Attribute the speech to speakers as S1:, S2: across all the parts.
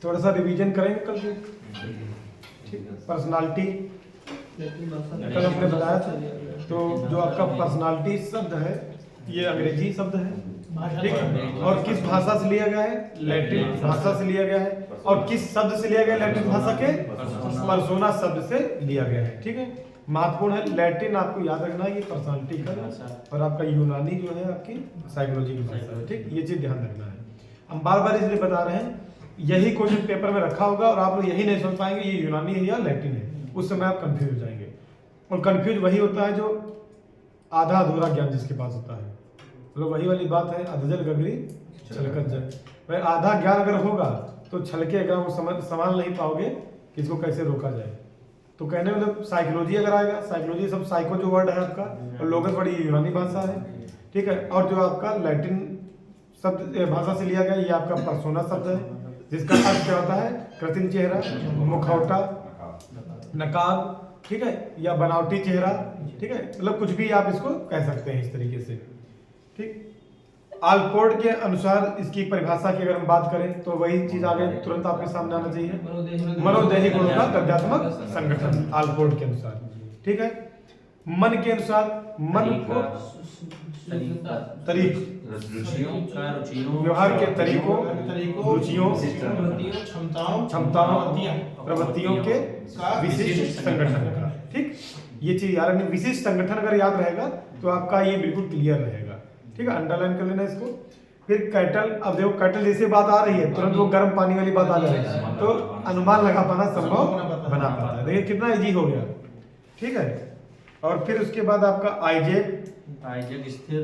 S1: थोड़ा सा रिवीजन करेंगे कल से। ठीक, पर्सनालिटी कल हमने बताया था। तो जो आपका पर्सनालिटी शब्द है ये अंग्रेजी शब्द है, ठीक है, और किस भाषा से लिया गया है? लैटिन भाषा से लिया गया है। और किस शब्द से लिया गया है? लैटिन भाषा के पर्सोना शब्द से लिया गया है। ठीक है, महत्वपूर्ण है। लैटिन आपको याद रखना है, ये पर्सनालिटी का, और आपका यूनानी जो है आपकी साइकोलॉजी की भाषा है। ठीक, ये चीज ध्यान रखना है। हम बार बार इसलिए बता रहे हैं, यही क्वेश्चन पेपर में रखा होगा और आप लोग यही नहीं समझ पाएंगे ये यूनानी है या लैटिन है, उस समय आप कंफ्यूज हो जाएंगे। और कंफ्यूज वही होता है जो आधा अधूरा ज्ञान जिसके पास होता है। मतलब वही वाली बात है, अधजल गगरी छलकत जाए। भाई आधा ज्ञान अगर होगा तो छलकेगा, वो संभाल नहीं पाओगे कि इसको कैसे रोका जाए। तो कहने मतलब साइकोलॉजी अगर आएगा, साइकोलॉजी सब साइको जो वर्ड है आपका, और लोगस बड़ी यूनानी भाषा है। ठीक है, और जो आपका लैटिन शब्द भाषा से लिया गया ये आपका पर्सोना शब्द है, जिसका अर्थ क्या होता है? कृत्रिम चेहरा, मुखौटा, नकाब, ठीक है, या बनावटी चेहरा। ठीक है, मतलब कुछ भी आप इसको कह सकते हैं इस तरीके से। ठीक, आलपोर्ट के अनुसार इसकी परिभाषा की अगर हम बात करें तो वही चीज आगे तुरंत आपके सामने आना चाहिए, मनोदेही गुणों का गद्यात्मक संगठन आलपोर्ट के अनुसार। ठीक है, मन के अनुसार, मन को व्यवहार के तरीकों, रुचियों, क्षमताओं, प्रवृत्तियों के विशिष्ट संगठन का। ठीक, ये चीज याद रखनी। विशिष्ट संगठन अगर याद रहेगा तो आपका ये बिल्कुल क्लियर रहेगा। ठीक है, अंडरलाइन कर लेना इसको। फिर कैटल, अब देखो कैटल जैसे बात आ रही है तुरंत वो गर्म पानी वाली बात आ जाएगी, तो अनुमान लगा पाना संभव बना पाता है। देखिए कितना इजी हो गया। ठीक है, और फिर उसके बाद आपका आइजेक
S2: स्थिर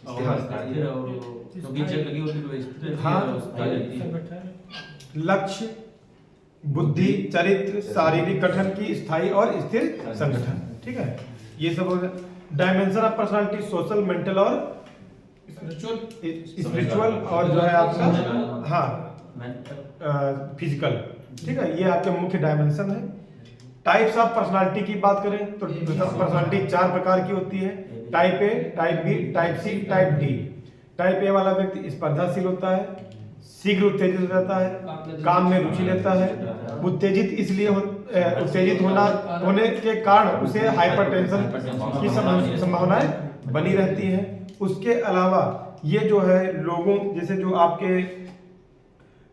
S2: और लगी होती तो स्थिर।
S1: हाँ, लक्ष्य, बुद्धि, चरित्र, शारीरिक गठन की स्थायी और स्थिर संगठन। ठीक है, ये सब हो गया। Dimension of personality, social, mental और स्पिरिचुअल, और जो है आपका हाँ फिजिकल। ठीक है, ये आपके मुख्य डायमेंशन है। टाइप्स ऑफ पर्सनालिटी की बात करें तो पर्सनालिटी 4 प्रकार की होती है। Type A, type B, type C, type D. Type A वाला व्यक्ति स्पर्धाशील होता है, शीघ्र उत्तेजित हो जाता है, काम में रुचि लेता है। उत्तेजित इसलिए उत्तेजित होने के कारण उसे हाइपरटेंशन की संभावनाएं बनी रहती है। उसके अलावा ये जो है लोगों जैसे जो आपके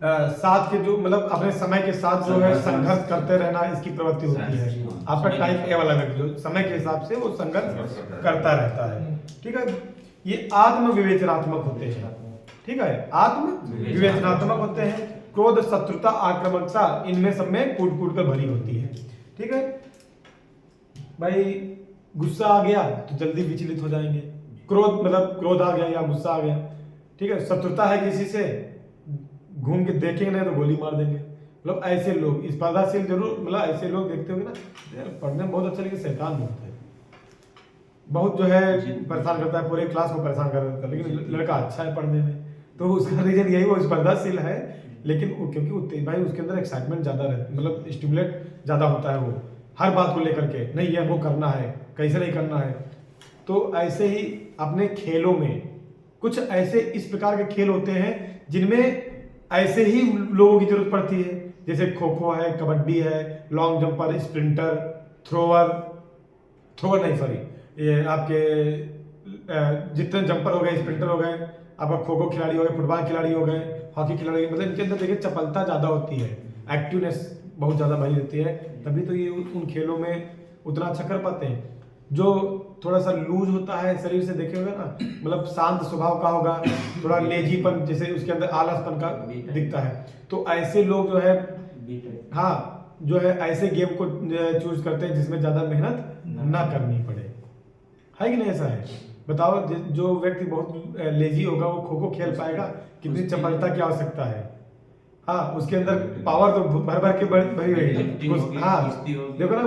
S1: साथ के जो मतलब अपने समय के साथ जो है संघर्ष करते रहना, इसकी प्रवृत्ति होती है। आपका टाइप ए वाला व्यक्ति जो समय के हिसाब से वो संघर्ष करता रहता है। ठीक है, ये आत्म विवेचनात्मक होते हैं। ठीक है, आत्म विवेचनात्मक होते हैं। क्रोध, शत्रुता, आक्रामकता इनमें सब में कूट कूट कर भरी होती है। ठीक है भाई, गुस्सा आ गया तो जल्दी विचलित हो जाएंगे। क्रोध मतलब क्रोध आ गया या गुस्सा आ गया। ठीक है, शत्रुता है किसी से, घूम के देखेंगे नहीं तो गोली मार देंगे। मतलब ऐसे लोग स्पर्धाशील जरूर, मतलब ऐसे लोग देखते होंगे ना यार पढ़ने में बहुत अच्छा लेकिन शैतान बहुत है, बहुत जो है परेशान करता है, पूरे क्लास को परेशान कर देता है, लेकिन लड़का अच्छा है पढ़ने में। तो उसका रीजन यही, वो स्पर्धाशील है लेकिन क्योंकि भाई उसके अंदर एक्साइटमेंट ज्यादा रहता है, मतलब स्टिमुलेट ज्यादा होता है। वो हर बात को लेकर के नहीं ये वो करना है, कैसे नहीं करना है। तो ऐसे ही अपने खेलों में कुछ ऐसे इस प्रकार के खेल होते हैं जिनमें ऐसे ही लोगों की जरूरत पड़ती है, जैसे खो खो है, कबड्डी है, लॉन्ग जंपर, स्प्रिंटर, थ्रोवर नहीं सॉरी, ये आपके जितने जंपर हो गए, स्प्रिंटर हो गए, आपका खो खो खिलाड़ी हो गए, फुटबॉल खिलाड़ी हो गए, हॉकी खिलाड़ी, मतलब इनके अंदर देखिए चपलता ज़्यादा होती है, एक्टिवनेस बहुत ज़्यादा बनी रहती है, तभी तो ये उन खेलों में उतना अच्छा कर पाते हैं। जो थोड़ा सा लूज होता है शरीर से, देखे होगा ना, मतलब शांत स्वभाव का होगा, थोड़ा लेजीपन, जैसे उसके अंदर आलसपन का दिखता है, तो ऐसे लोग जो है हाँ जो है ऐसे गेम को चूज करते हैं जिसमें ज़्यादा मेहनत ना करनी पड़े, है कि नहीं? ऐसा है, बताओ जो व्यक्ति बहुत लेजी होगा वो खो खो खेल पाएगा? कितनी चपलता की आवश्यकता है। हाँ, उसके अंदर पावर तो भर भर के भरी हुई है। हाँ देखो ना,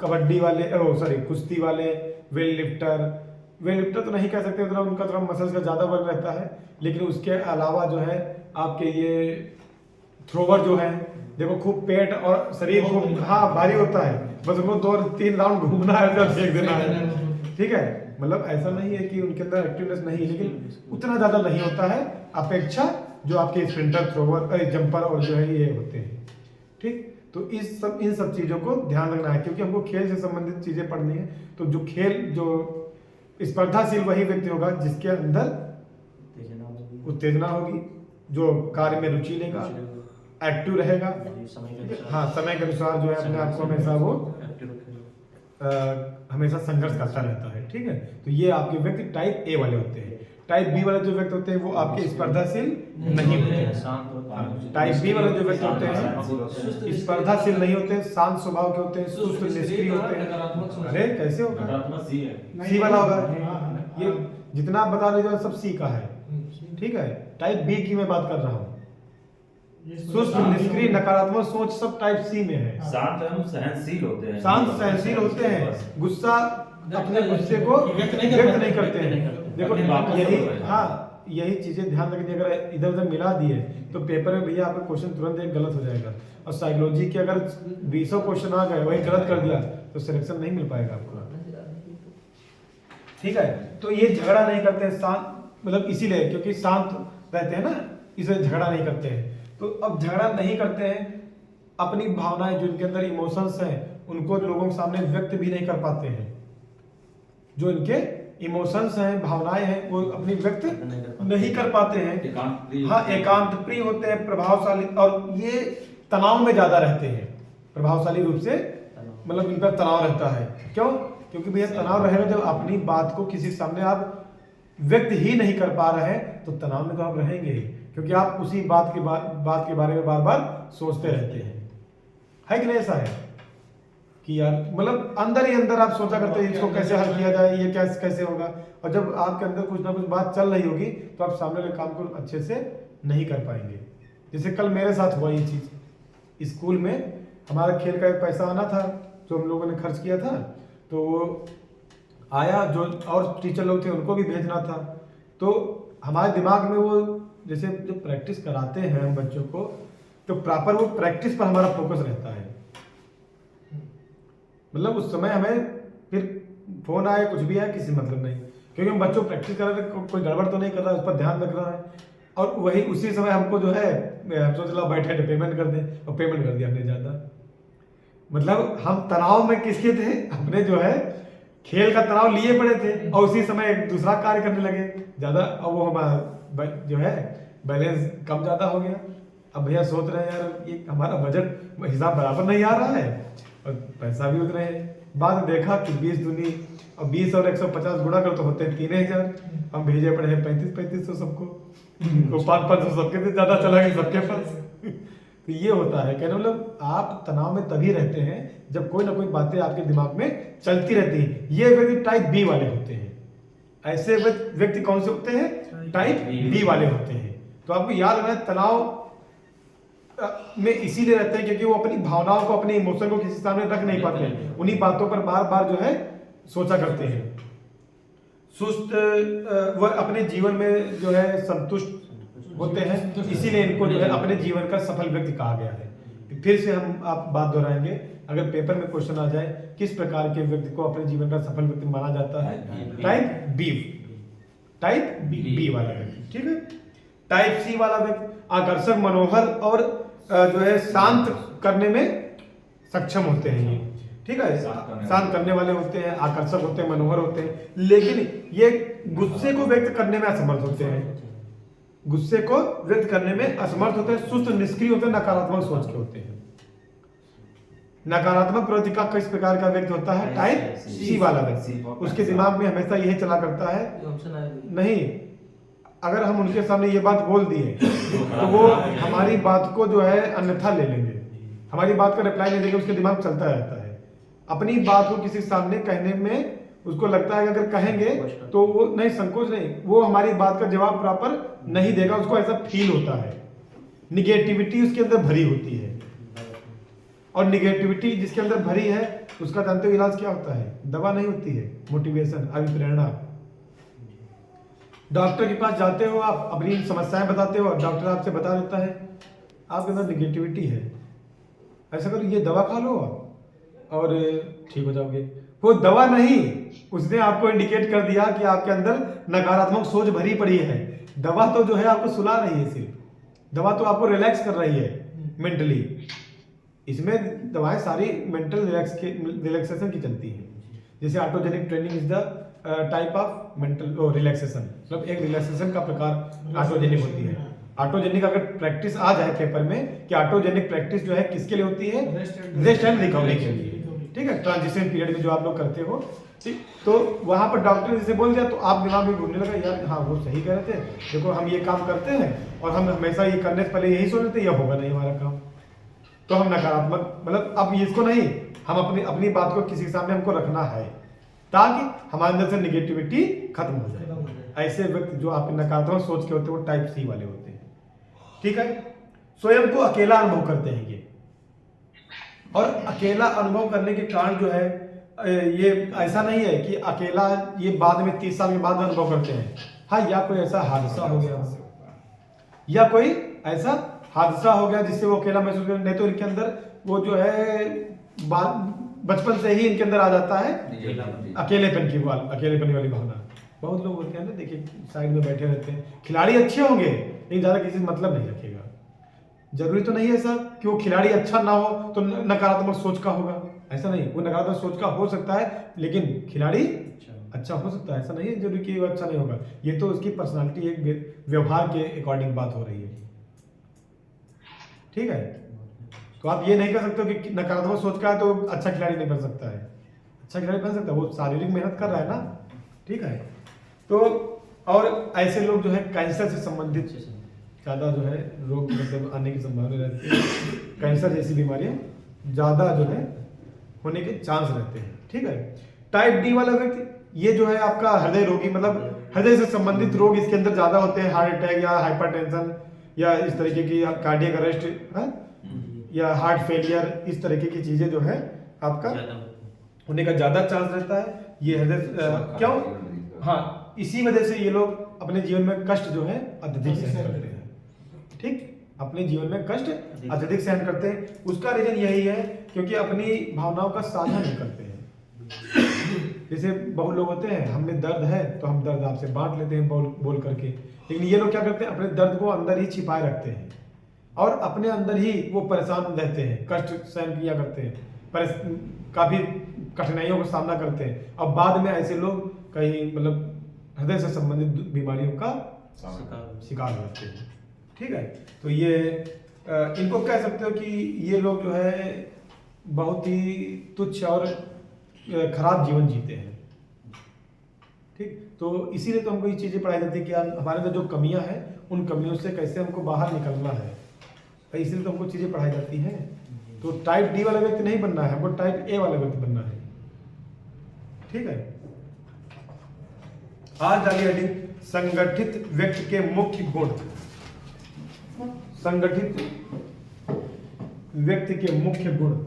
S1: कबड्डी वाले, सॉरी कुश्ती वाले, वेट लिफ्टर तो नहीं कह सकते, उतना उनका थोड़ा मसल्स का ज़्यादा वर्क रहता है, लेकिन उसके अलावा जो है आपके ये थ्रोवर जो है, देखो खूब पेट और शरीर खूब भारी होता है, बस उनको 2-3 राउंड घूमना है तो फेंक देना है। ठीक है, मतलब ऐसा नहीं है कि उनके अंदर एक्टिवनेस नहीं है, लेकिन उतना ज़्यादा नहीं होता है अपेक्षा जो आपके स्प्रिंटर, थ्रोवर, जंपर और जो है ये होते हैं। ठीक, तो इन सब चीज़ों को ध्यान रखना है, क्योंकि हमको खेल से संबंधित चीज़ें पढ़नी है। तो जो स्पर्धाशील वही व्यक्ति होगा जिसके अंदर उत्तेजना होगी, जो कार्य में रुचि लेगा, एक्टिव रहेगा, हाँ, समय के अनुसार जो है अपने आप को हमेशा वो हमेशा संघर्ष करता रहता है। ठीक है, तो ये आपके व्यक्ति टाइप ए वाले होते हैं। टाइप बी वाले जो व्यक्ति होते हैं वो आपके स्पर्धाशील नहीं होते हैं। टाइप बी वाले जो व्यक्ति होते हैं स्पर्धाशील नहीं होते, शांत स्वभाव के होते हैं, सुस्त निष्क्रिय होते हैं। अरे कैसे होगा, सी वाला होगा। ये जितना आप बता रहे हो सब सी का है। ठीक है, टाइप बी की मैं बात कर रहा हूँ। सुस्त, निष्क्रिय, नकारात्मक सोच सब टाइप सी में है।
S3: शांत एवं सहनशील होते हैं।
S1: शांत सहनशील होते हैं, गुस्सा अपने गुस्से को व्यक्त नहीं करते हैं। देखो यही, हाँ, यही चीजें ध्यान रखनी। अगर इधर उधर मिला दिए तो पेपर में भैया आपका क्वेश्चन तुरंत एक गलत हो जाएगा। और साइकोलॉजी के अगर 20 क्वेश्चन आ गए वही गलत कर दिया तो सिलेक्शन नहीं मिल पाएगा आपको। ठीक है, तो ये झगड़ा नहीं करते हैं, शांत, मतलब इसीलिए क्योंकि शांत रहते हैं ना, इसलिए झगड़ा नहीं करते हैं। तो अब झगड़ा नहीं करते हैं, अपनी भावनाएं जो इनके अंदर इमोशंस हैं उनको लोगों के सामने व्यक्त भी नहीं कर पाते हैं। जो इनके इमोशंस हैं, भावनाएं हैं, वो अपनी व्यक्त नहीं कर पाते हैं। हाँ, एकांत प्रिय होते हैं, प्रभावशाली, और ये तनाव में ज्यादा रहते हैं। प्रभावशाली रूप से मतलब इन पर तनाव रहता है। क्यों? क्योंकि भैया तनाव रहेगा जब अपनी बात को किसी के सामने आप व्यक्त ही नहीं कर पा रहे हैं, तो तनाव में तो आप रहेंगे ही, क्योंकि आप उसी बात के बारे में बार बार सोचते रहते हैं। है कि नहीं? ऐसा है कि यार मतलब अंदर ही अंदर आप सोचा करते हैं इसको कैसे हल किया जाए, ये कैसे होगा। और जब आपके अंदर कुछ ना कुछ बात चल रही होगी तो आप सामने वाले काम को अच्छे से नहीं कर पाएंगे। जैसे कल मेरे साथ हुआ ये चीज़। स्कूल में हमारा खेल का पैसा आना था जो हम लोगों ने खर्च किया था, तो वो आया, जो और टीचर लोग थे उनको भी भेजना था। तो हमारे दिमाग में वो जैसे जब प्रैक्टिस कराते हैं हम बच्चों को, तो प्रॉपर वो प्रैक्टिस पर हमारा फोकस रहता है। मतलब उस समय हमें फिर फोन आए, कुछ भी आए, किसी मतलब नहीं, क्योंकि हम बच्चों प्रैक्टिस कर रहे थे, कोई गड़बड़ तो नहीं कर रहा है, उस पर ध्यान रख रहा है। और वही उसी समय हमको जो है सोच ला बैठे थे पेमेंट कर दें, और पेमेंट कर दिया हमने ज़्यादा। मतलब हम तनाव में किसके थे? अपने जो है खेल का तनाव लिए पड़े थे, और उसी समय एक दूसरा कार्य करने लगे ज़्यादा, और वो हमारा जो है बैलेंस कम ज़्यादा हो गया। अब भैया सोच रहे हैं यार ये हमारा बजट हिसाब बराबर नहीं आ रहा है और पैसा भी उतरे हैं। बाद में देखा कि 20 दूनी और 20 और 150 गुणा कर तो होते हैं 3000। हम भेजे पड़े हैं 3500 सबको, तो 500 सबके से ज़्यादा चला गया सबके पास। तो ये होता है, कहने मतलब आप तनाव में तभी रहते हैं जब कोई ना कोई बातें आपके दिमाग में चलती रहती हैं। ये व्यक्ति टाइप बी वाले होते हैं। ऐसे व्यक्ति कौन से होते हैं? टाइप बी वाले होते हैं। तो आपको याद रखना है, तनाव में इसीलिए रहते हैं क्योंकि वो अपनी भावनाओं को, अपने इमोशन को किसी सामने रख नहीं पाते हैं, उन्हीं बातों पर बार बार जो है सोचा करते हैं। सुस्त, वह अपने जीवन में जो है संतुष्ट होते हैं, इसीलिए इनको जो है अपने जीवन का सफल व्यक्ति कहा गया है। फिर से हम आप बात दोहराएंगे, अगर पेपर में क्वेश्चन आ जाए किस प्रकार के व्यक्ति को अपने जीवन का सफल व्यक्ति माना जाता है? टाइप बी, टाइप बी वाला व्यक्ति। ठीक है, टाइप सी वाला व्यक्ति आकर्षक, मनोहर और जो है शांत करने में सक्षम होते हैं ये। ठीक है, शांत करने वाले होते हैं, आकर्षक होते हैं, मनोहर होते हैं, लेकिन ये गुस्से को व्यक्त करने में असमर्थ होते हैं। गुस्से को व्यक्त करने में असमर्थ होते हैं, सुस्त, निष्क्रिय होते हैं, नकारात्मक सोच के होते हैं। नकारात्मक प्रवृत्ति का किस प्रकार का व्यक्ति होता है? टाइप सी वाला व्यक्ति। उसके दिमाग में हमेशा यही चला करता है, नहीं अगर हम उनके सामने ये बात बोल दिए तो वो हमारी बात को जो है अन्यथा ले लेंगे, हमारी बात का रिप्लाई नहीं देंगे। उसके दिमाग चलता रहता है अपनी बात को किसी सामने कहने में। उसको लगता है कि अगर कहेंगे तो वो नहीं, संकोच नहीं, वो हमारी बात का जवाब प्रॉपर नहीं देगा। उसको ऐसा फील होता है, निगेटिविटी उसके अंदर भरी होती है। और निगेटिविटी जिसके अंदर भरी है उसका जानते हो इलाज क्या होता है? दवा नहीं होती है, मोटिवेशन, अभिप्रेरणा। डॉक्टर के पास जाते हो, आप अपनी समस्याएं बताते हो, डॉक्टर आपसे बता देता है आपके अंदर निगेटिविटी है, ऐसा करो ये दवा खा लो और ठीक हो जाओगे। वो दवा नहीं, उसने आपको इंडिकेट कर दिया कि आपके अंदर नकारात्मक सोच भरी पड़ी है। दवा तो जो है आपको सुला रही है सिर्फ, दवा तो आपको रिलैक्स कर रही है मेंटली, इसमें दवाएं सारी मेंटल रिलैक्सेशन की चलती हैं। जैसे autogenic training is the type of mental relaxation, मतलब एक रिलैक्सेशन का प्रकार ऑटोजेनिक होती है। ऑटोजेनिक अगर प्रैक्टिस आ जाए पेपर में कि ऑटोजेनिक प्रैक्टिस जो है किसके लिए होती है, रेस्ट एंड रिकवरी के लिए, ठीक है, ट्रांजिशन पीरियड में जो आप लोग करते हो, ठीक। तो वहां पर डॉक्टर ने जैसे बोल दिया तो आप दिमाग में घूमने लगा, यार हाँ वो सही कह रहे थे, देखो हम ये काम करते हैं और हम हमेशा ये करने से पहले यही सोच लेते ये होगा नहीं हमारा काम, तो हम नकारात्मक, मतलब अब इसको नहीं, हम अपनी बात को किसी के सामने हमको रखना है ताकि हमारे अंदर से निगेटिविटी खत्म हो जाए। ऐसे व्यक्ति जो आपके नकारात्मक सोच के होते हैं वो टाइप सी वाले होते हैं, ठीक है। स्वयं को अकेला अनुभव करते हैं ये, और अकेला अनुभव करने के कारण जो है ये ऐसा नहीं है कि अकेला ये बाद में 30 साल के बाद अनुभव करते हैं। हाँ, या कोई ऐसा हादसा हो गया, या कोई ऐसा हादसा हो गया जिससे वो अकेला महसूस कर, नहीं तो इनके अंदर वो जो है बचपन से ही इनके अंदर आ जाता है अकेलेपन वाली भावना। बहुत लोग होते हैं ना, देखिए साइड में बैठे रहते हैं, खिलाड़ी अच्छे होंगे लेकिन ज्यादा किसी से मतलब नहीं रखेगा। जरूरी तो नहीं है सर कि वो खिलाड़ी अच्छा ना हो तो नकारात्मक सोच का होगा, ऐसा नहीं, वो नकारात्मक सोच का हो सकता है लेकिन खिलाड़ी अच्छा हो सकता है, ऐसा नहीं है जरूरी कि वो अच्छा नहीं होगा। ये तो उसकी पर्सनालिटी, एक व्यवहार के अकॉर्डिंग बात हो रही है, ठीक है। तो आप ये नहीं कर सकते कि नकारात्मक सोच का है तो अच्छा खिलाड़ी नहीं बन सकता है, अच्छा खिलाड़ी बन सकता है, वो शारीरिक मेहनत कर रहा है ना, ठीक है। तो और ऐसे लोग जो है कैंसर से संबंधित ज़्यादा जो है रोग मतलब आने की संभावना रहती है, कैंसर जैसी बीमारियां ज़्यादा जो है होने के चांस रहते हैं, ठीक है। टाइप डी वाला व्यक्ति, ये जो है आपका हृदय रोगी, मतलब हृदय से संबंधित रोग इसके अंदर ज़्यादा होते हैं, हार्ट अटैक या हाइपरटेंशन या इस तरीके की कार्डियक अरेस्ट या हार्ट फेलियर, इस तरीके की चीज़ें जो है आपका होने का ज़्यादा चांस रहता है। ये हृदय क्यों, हाँ, इसी वजह से ये लोग अपने जीवन में कष्ट जो है अत्यधिक सहन करते हैं, ठीक, अपने जीवन में कष्ट अत्यधिक सहन करते हैं। उसका रीजन यही है क्योंकि अपनी भावनाओं का साझा नहीं करते हैं। जैसे बहुत लोग होते हैं, हमें दर्द है तो हम दर्द आपसे बांट लेते हैं बोल करके, लेकिन ये लोग क्या करते हैं, अपने दर्द को अंदर ही छिपाए रखते हैं और अपने अंदर ही वो परेशान रहते हैं, कष्ट सहन किया करते हैं, काफी कठिनाइयों का सामना करते हैं। अब बाद में ऐसे लोग कहीं मतलब हृदय से संबंधित बीमारियों का शिकार होते हैं, ठीक है। तो ये इनको कह सकते हो कि ये लोग जो है बहुत ही तुच्छ और खराब जीवन जीते हैं, ठीक। तो इसीलिए तो हमको ये चीज़ें पढ़ाई जाती है कि हमारे अंदर जो कमियां हैं उन कमियों से कैसे हमको बाहर निकलना है, तो इसीलिए तो हमको चीज़ें पढ़ाई जाती हैं। तो टाइप डी वाला व्यक्ति नहीं बनना है, हमको टाइप ए वाला व्यक्ति बनना है, ठीक है। आज आगे हेडिंग संगठित व्यक्ति के मुख्य गुण। संगठित व्यक्ति के मुख्य गुण।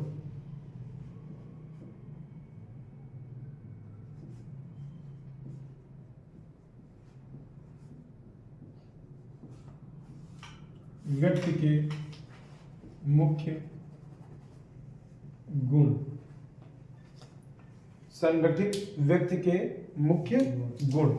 S1: व्यक्ति के मुख्य गुण। संगठित व्यक्ति के मुख्य गुण।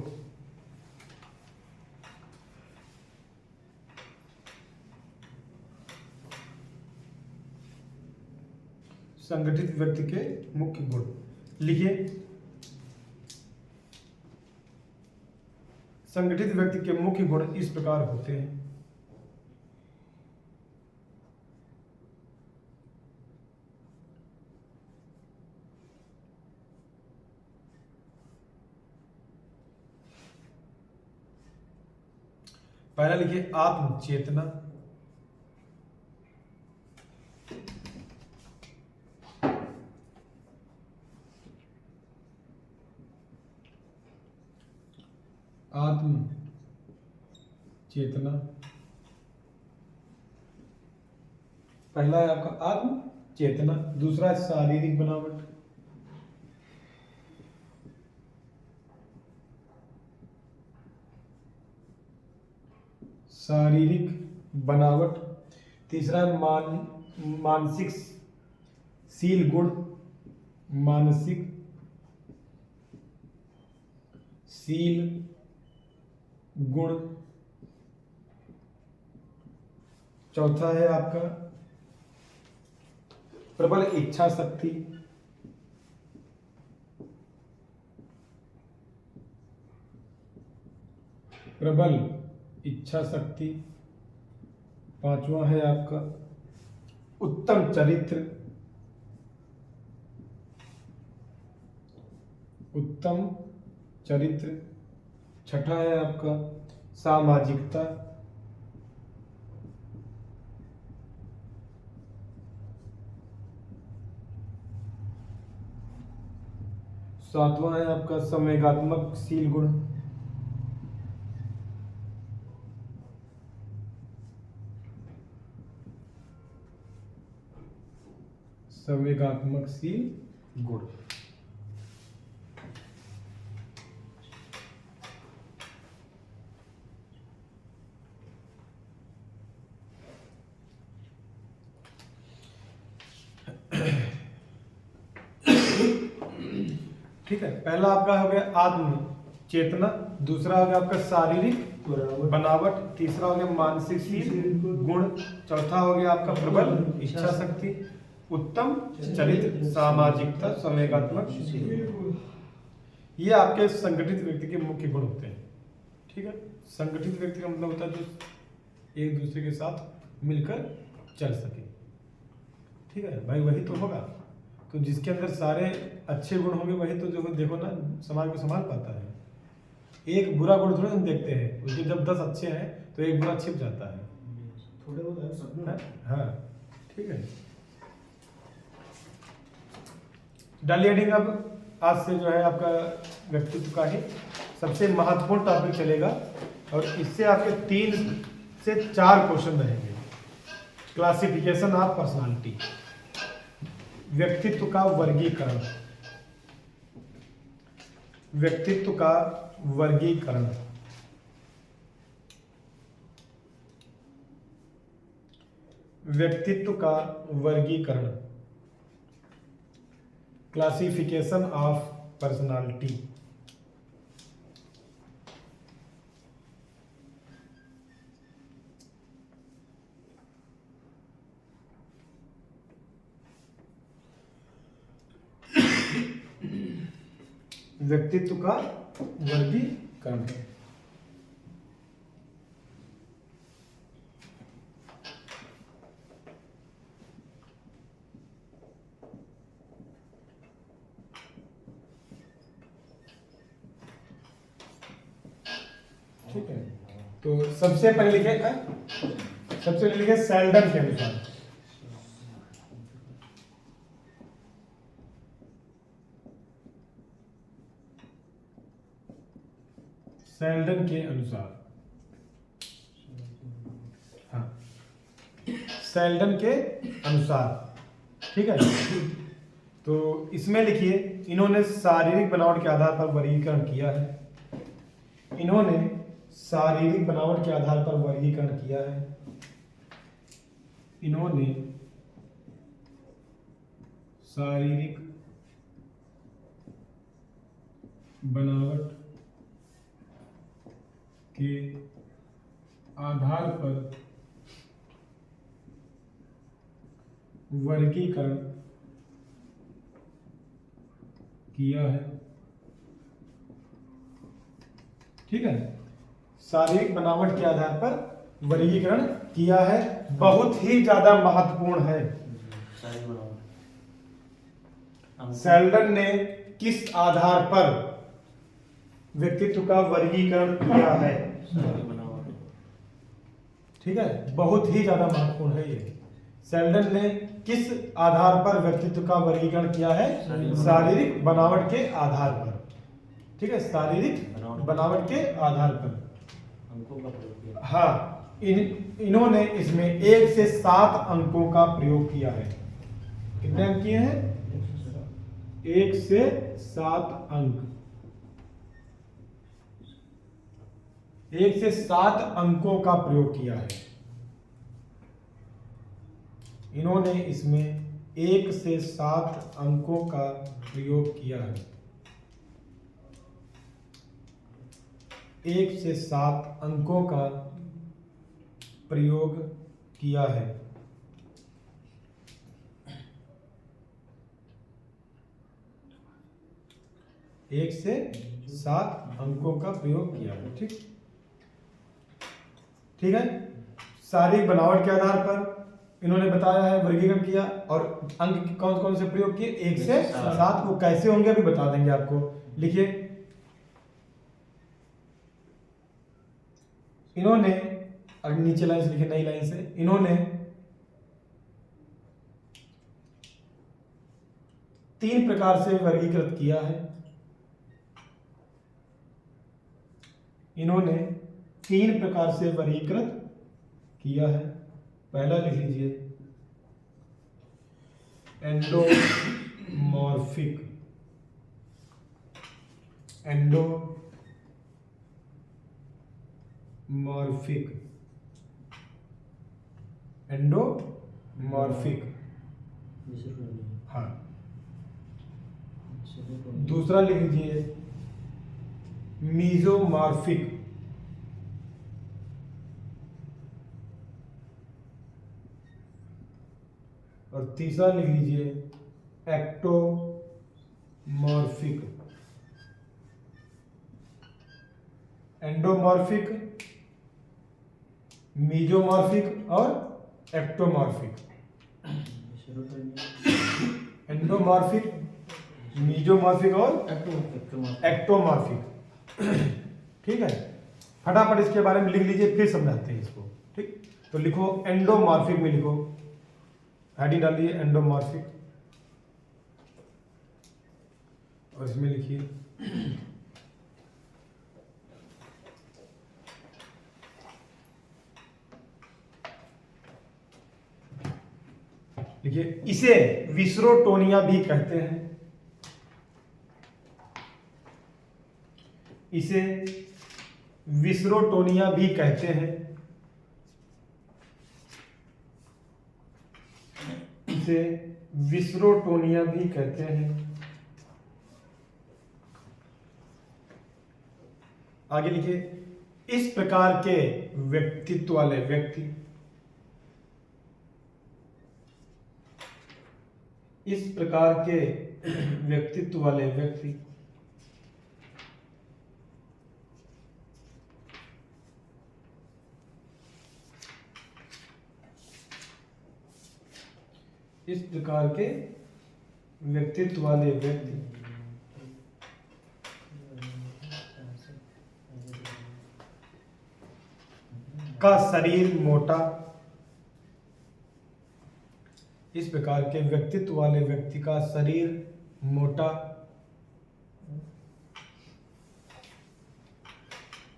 S1: संगठित व्यक्ति के मुख्य गुण लिखिए। संगठित व्यक्ति के मुख्य गुण इस प्रकार होते हैं। पहला लिखिए आत्मचेतना। आत्मचेतना पहला है आपका आत्मचेतना। दूसरा है शारीरिक बनावट। शारीरिक बनावट। तीसरा है मानसिक शील गुण। मानसिक शील गुण। चौथा है आपका प्रबल इच्छा शक्ति। प्रबल इच्छा शक्ति। पांचवा है आपका उत्तम चरित्र। उत्तम चरित्र। छठा है आपका सामाजिकता। सातवां है आपका संवेगात्मकशील गुण। संवेगात्मकशील गुण। ठीक है, पहला आपका हो गया आत्म चेतना, दूसरा हो गया आपका शारीरिक बनावट, तीसरा हो गया मानसिक शील गुण, चौथा हो गया आपका प्रबल इच्छा शक्ति, उत्तम चरित्र, सामाजिकता, संवेगात्मक। ये आपके संगठित व्यक्ति के मुख्य गुण होते हैं। ठीक है, संगठित व्यक्ति का मतलब होता है जो एक दूसरे के साथ मिलकर चल सके। ठीक है भाई, वही तो होगा। तो जिसके अंदर सारे अच्छे गुण होंगे वही तो जो देखो ना समाज को संभाल पाता है। एक बुरा गुण थोड़ा हम देखते हैं, उसके जब 10 अच्छे हैं तो एक बुरा छिप जाता है।
S4: थोड़े बहुत है सब में।
S1: हाँ ठीक है। डालिए हेडिंग अब आज से जो है आपका व्यक्तित्व का ही सबसे महत्वपूर्ण टॉपिक चलेगा और इससे आपके 3 से 4 क्वेश्चन रहेंगे। क्लासिफिकेशन ऑफ पर्सनालिटी, व्यक्तित्व का वर्गीकरण। व्यक्तित्व का वर्गीकरण। व्यक्तित्व का वर्गीकरण, क्लासिफिकेशन ऑफ पर्सनालिटी। व्यक्तित्व का वर्गीकरण। ठीक है, तो सबसे पहले लिखे सेल्डन के अनुसार। सेल्डन के अनुसार, हाँ सेल्डन के अनुसार। ठीक है, तो इसमें लिखिए इन्होंने शारीरिक बनावट के आधार पर वर्गीकरण किया है। इन्होंने शारीरिक बनावट के आधार पर वर्गीकरण किया है। इन्होंने शारीरिक बनावट के आधार पर वर्गीकरण किया है। ठीक है, शारीरिक बनावट के आधार पर वर्गीकरण किया है, बहुत ही ज्यादा महत्वपूर्ण है। सेल्डन ने किस आधार पर व्यक्तित्व का वर्गीकरण किया है? ठीक है, बहुत ही ज्यादा महत्वपूर्ण है ये। सेल्डन ने किस आधार पर व्यक्तित्व का वर्गीकरण किया है? शारीरिक बनावट के आधार पर। ठीक है, शारीरिक बनावट के आधार पर। हाँ, इन्होंने इसमें 1 से 7 अंकों का प्रयोग किया है। कितने अंक किए हैं? 1 से 7 अंक। 1 से 7 अंकों का प्रयोग किया है। इन्होंने इसमें 1 से 7 अंकों का प्रयोग किया है। 1 से 7 अंकों का प्रयोग किया है। एक से 7 अंकों का प्रयोग किया है। ठीक ठीक है। शारीरिक बनावट के आधार पर इन्होंने बताया है, वर्गीकरण किया, और अंक कौन कौन से प्रयोग किए, 1 से 7। वो कैसे होंगे अभी बता देंगे आपको। लिखिए, इन्होंने, अब नीचे लाइन से लिखिए, नई लाइन से, इन्होंने 3 प्रकार से वर्गीकृत किया है। इन्होंने 3 प्रकार से वर्गीकृत किया है। पहला लिख लीजिए, एंडोमॉर्फिक। एंडोमॉर्फिक। हाँ। दूसरा लिख लीजिए, मीजोमॉर्फिक। और तीसरा लिख लीजिए, एक्टोमॉर्फिक। एंडोमॉर्फिक, मीजोमॉर्फिक और एक्टोमॉर्फिक। एंडोमॉर्फिक, मीजोमॉर्फिक और एक्टोमॉर्फिक। ठीक है। फटाफट इसके बारे में लिख लीजिए, फिर समझाते हैं इसको। ठीक, तो लिखो, एंडोमॉर्फिक में लिखो, हेडिंग डालिए एंडोमॉर्फिक, और इसमें लिखिए इसे विस्रोटोनिया भी कहते हैं। इसे विस्रोटोनिया भी कहते हैं। इसे विस्रोटोनिया भी कहते हैं। आगे लिखिए, इस प्रकार के व्यक्तित्व वाले व्यक्ति, इस प्रकार के व्यक्तित्व वाले व्यक्ति इस प्रकार के व्यक्तित्व वाले व्यक्ति का शरीर मोटा, इस प्रकार के व्यक्तित्व वाले व्यक्ति का शरीर मोटा,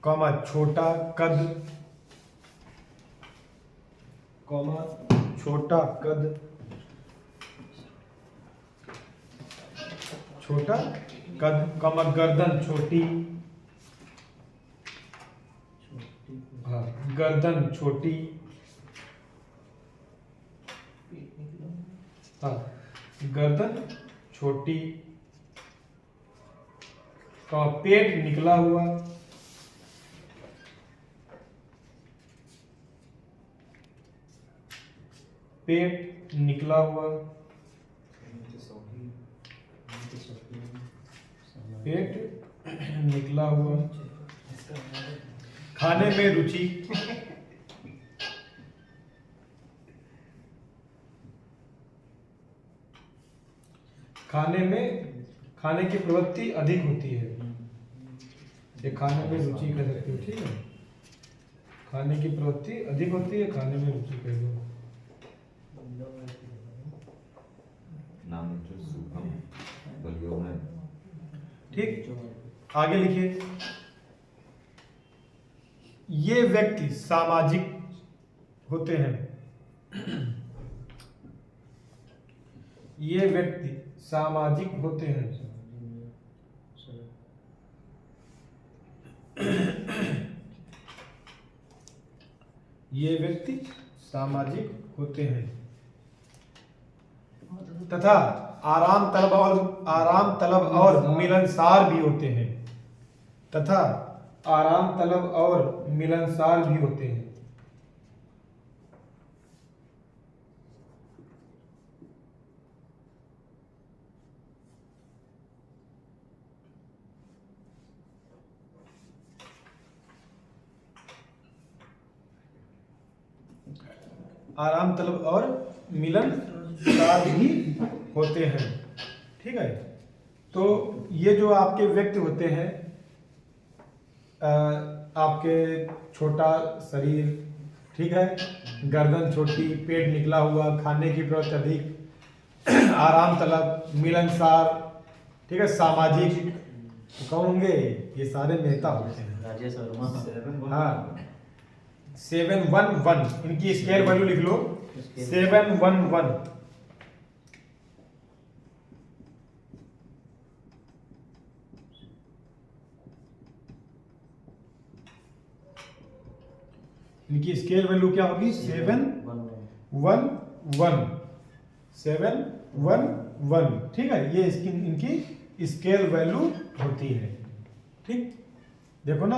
S1: कॉमा छोटा कद, कॉमा छोटा कद, छोटा कद, कॉमा गर्दन छोटी, हाँ गर्दन छोटी, हाँ गर्दन छोटी, का पेट निकला हुआ, पेट निकला हुआ, पेट निकला हुआ, खाने में रुचि, खाने की प्रवृत्ति अधिक होती है। ये खाने में रुचि कह सकते हो, ठीक है। खाने की प्रवृत्ति अधिक होती है, खाने में रुचि कह दो। ठीक, आगे लिखिए, ये व्यक्ति सामाजिक होते हैं। ये व्यक्ति सामाजिक होते हैं। ये व्यक्ति सामाजिक होते हैं तथा आराम तलब और मिलनसार भी होते हैं, तथा आराम तलब और मिलनसार भी होते हैं। आराम तलब और मिलनसार भी होते हैं। ठीक है, तो ये जो आपके व्यक्ति होते हैं, आपके छोटा शरीर, ठीक है, गर्दन छोटी, पेट निकला हुआ, खाने की प्रवृत्ति अधिक, आराम तलब, मिलनसार, ठीक है, सामाजिक, तो कौन होंगे? ये सारे नेता होते हैं।
S2: राजेश वर्मा।
S1: हाँ, 711 इनकी स्केल वैल्यू लिख लो, 711। इनकी स्केल वैल्यू क्या होगी? 711। ठीक है, ये इसकी इनकी स्केल वैल्यू होती है। ठीक, देखो ना,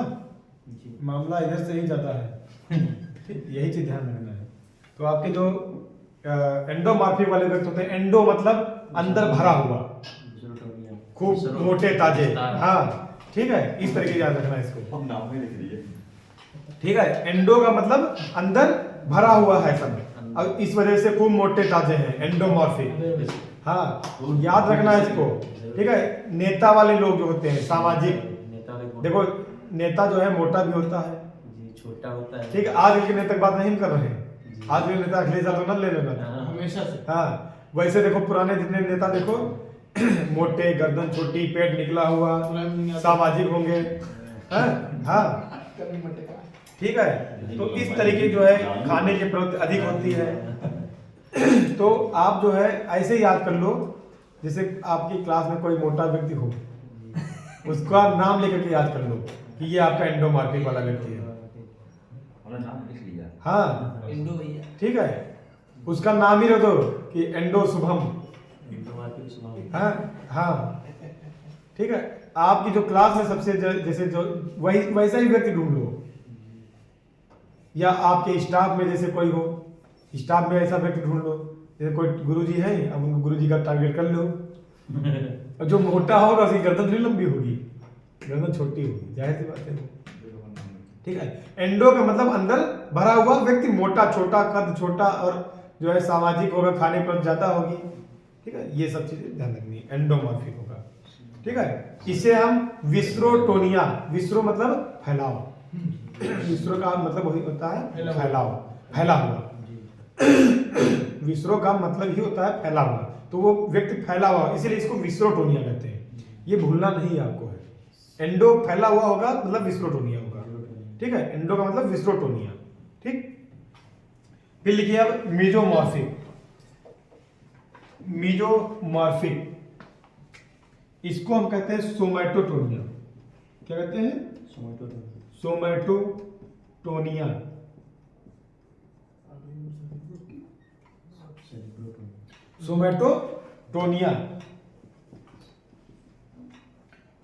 S1: मामला इधर से ही जाता है। ठीक, यही चीज ध्यान रखना है। तो आपके जो एंडोमॉर्फिक वाले व्यक्ति होते हैं, एंडो मतलब अंदर भरा हुआ, खूब मोटे ताजे, हाँ, ठीक है, इस तरीके याद रखना है इसको।
S3: हम नाम में लिख दिए।
S1: ठीक है, एंडो का मतलब अंदर भरा हुआ है सब, और इस वजह से खूब मोटे ताजे हैं, एंडोमॉर्फिक। हाँ, याद रखना है इसको। ठीक है, नेता वाले लोग जो होते हैं, सामाजिक, देखो नेता जो है मोटा भी होता है,
S2: छोटा होता है।
S1: ठीक है, आज के नेता की बात नहीं कर रहे हैं, आज के नेता अखिलेश यादव ना ले लेना,
S4: हमेशा से।
S1: हाँ, वैसे देखो पुराने जितने नेता देखो मोटे, गर्दन छोटी, पेट निकला हुआ, सामाजिक होंगे। हाँ, ठीक है, तो इस तरीके जो है खाने की प्रवृत्ति अधिक होती है। तो आप जो है ऐसे याद कर लो, जैसे आपकी क्लास में कोई मोटा व्यक्ति हो, उसका नाम लेकर के याद कर लो कि ये आपका एंडोमॉर्फिक वाला व्यक्ति है।
S3: हमने नाम लिख लिया।
S1: हाँ,
S4: इंडो भैया।
S1: ठीक है, उसका नाम ही रख दो कि एंडो शुभम। हाँ हाँ, ठीक है, आपकी जो क्लास में सबसे जैसे जो वही वैसा ही व्यक्ति ढूंढ लो, या आपके स्टाफ में जैसे कोई हो, स्टाफ में ऐसा व्यक्ति ढूंढ लो, जैसे कोई गुरुजी है, अब उनको गुरुजी का टारगेट कर लो। और जो मोटा होगा उसकी गर्दन थोड़ी लंबी होगी, गर्दन छोटी होगी, जाहिर सी बात है। ठीक है, एंडो का मतलब अंदर भरा हुआ व्यक्ति, मोटा, छोटा, कद छोटा, और जो है सामाजिक होगा, खाने पर ज्यादा होगी। ठीक है, ये सब चीजें ध्यान रखनी है, एंडोमॉर्फिक होगा। ठीक है, इसे हम विस्रोटोनिया, विस्रो मतलब फैलाव, विस्रो का मतलब वही होता है फैलाव, फैला हुआ। विस्रो का मतलब ही होता है फैला हुआ, तो वो व्यक्ति फैला हुआ, इसीलिए इसको विस्रोटोनिया कहते हैं। ये भूलना नहीं है आपको है, एंडो फैला हुआ होगा मतलब विस्रोटोनिया होगा। ठीक है, एंडो का मतलब विस्रोटोनिया। ठीक, फिर लिखिए अब मीजोमॉर्फिक। मीजोमॉर्फिक, इसको हम कहते हैं सोमैटोटोनिया। क्या कहते हैं? सोमैटोटोनिया। सोमैटोटोनिया,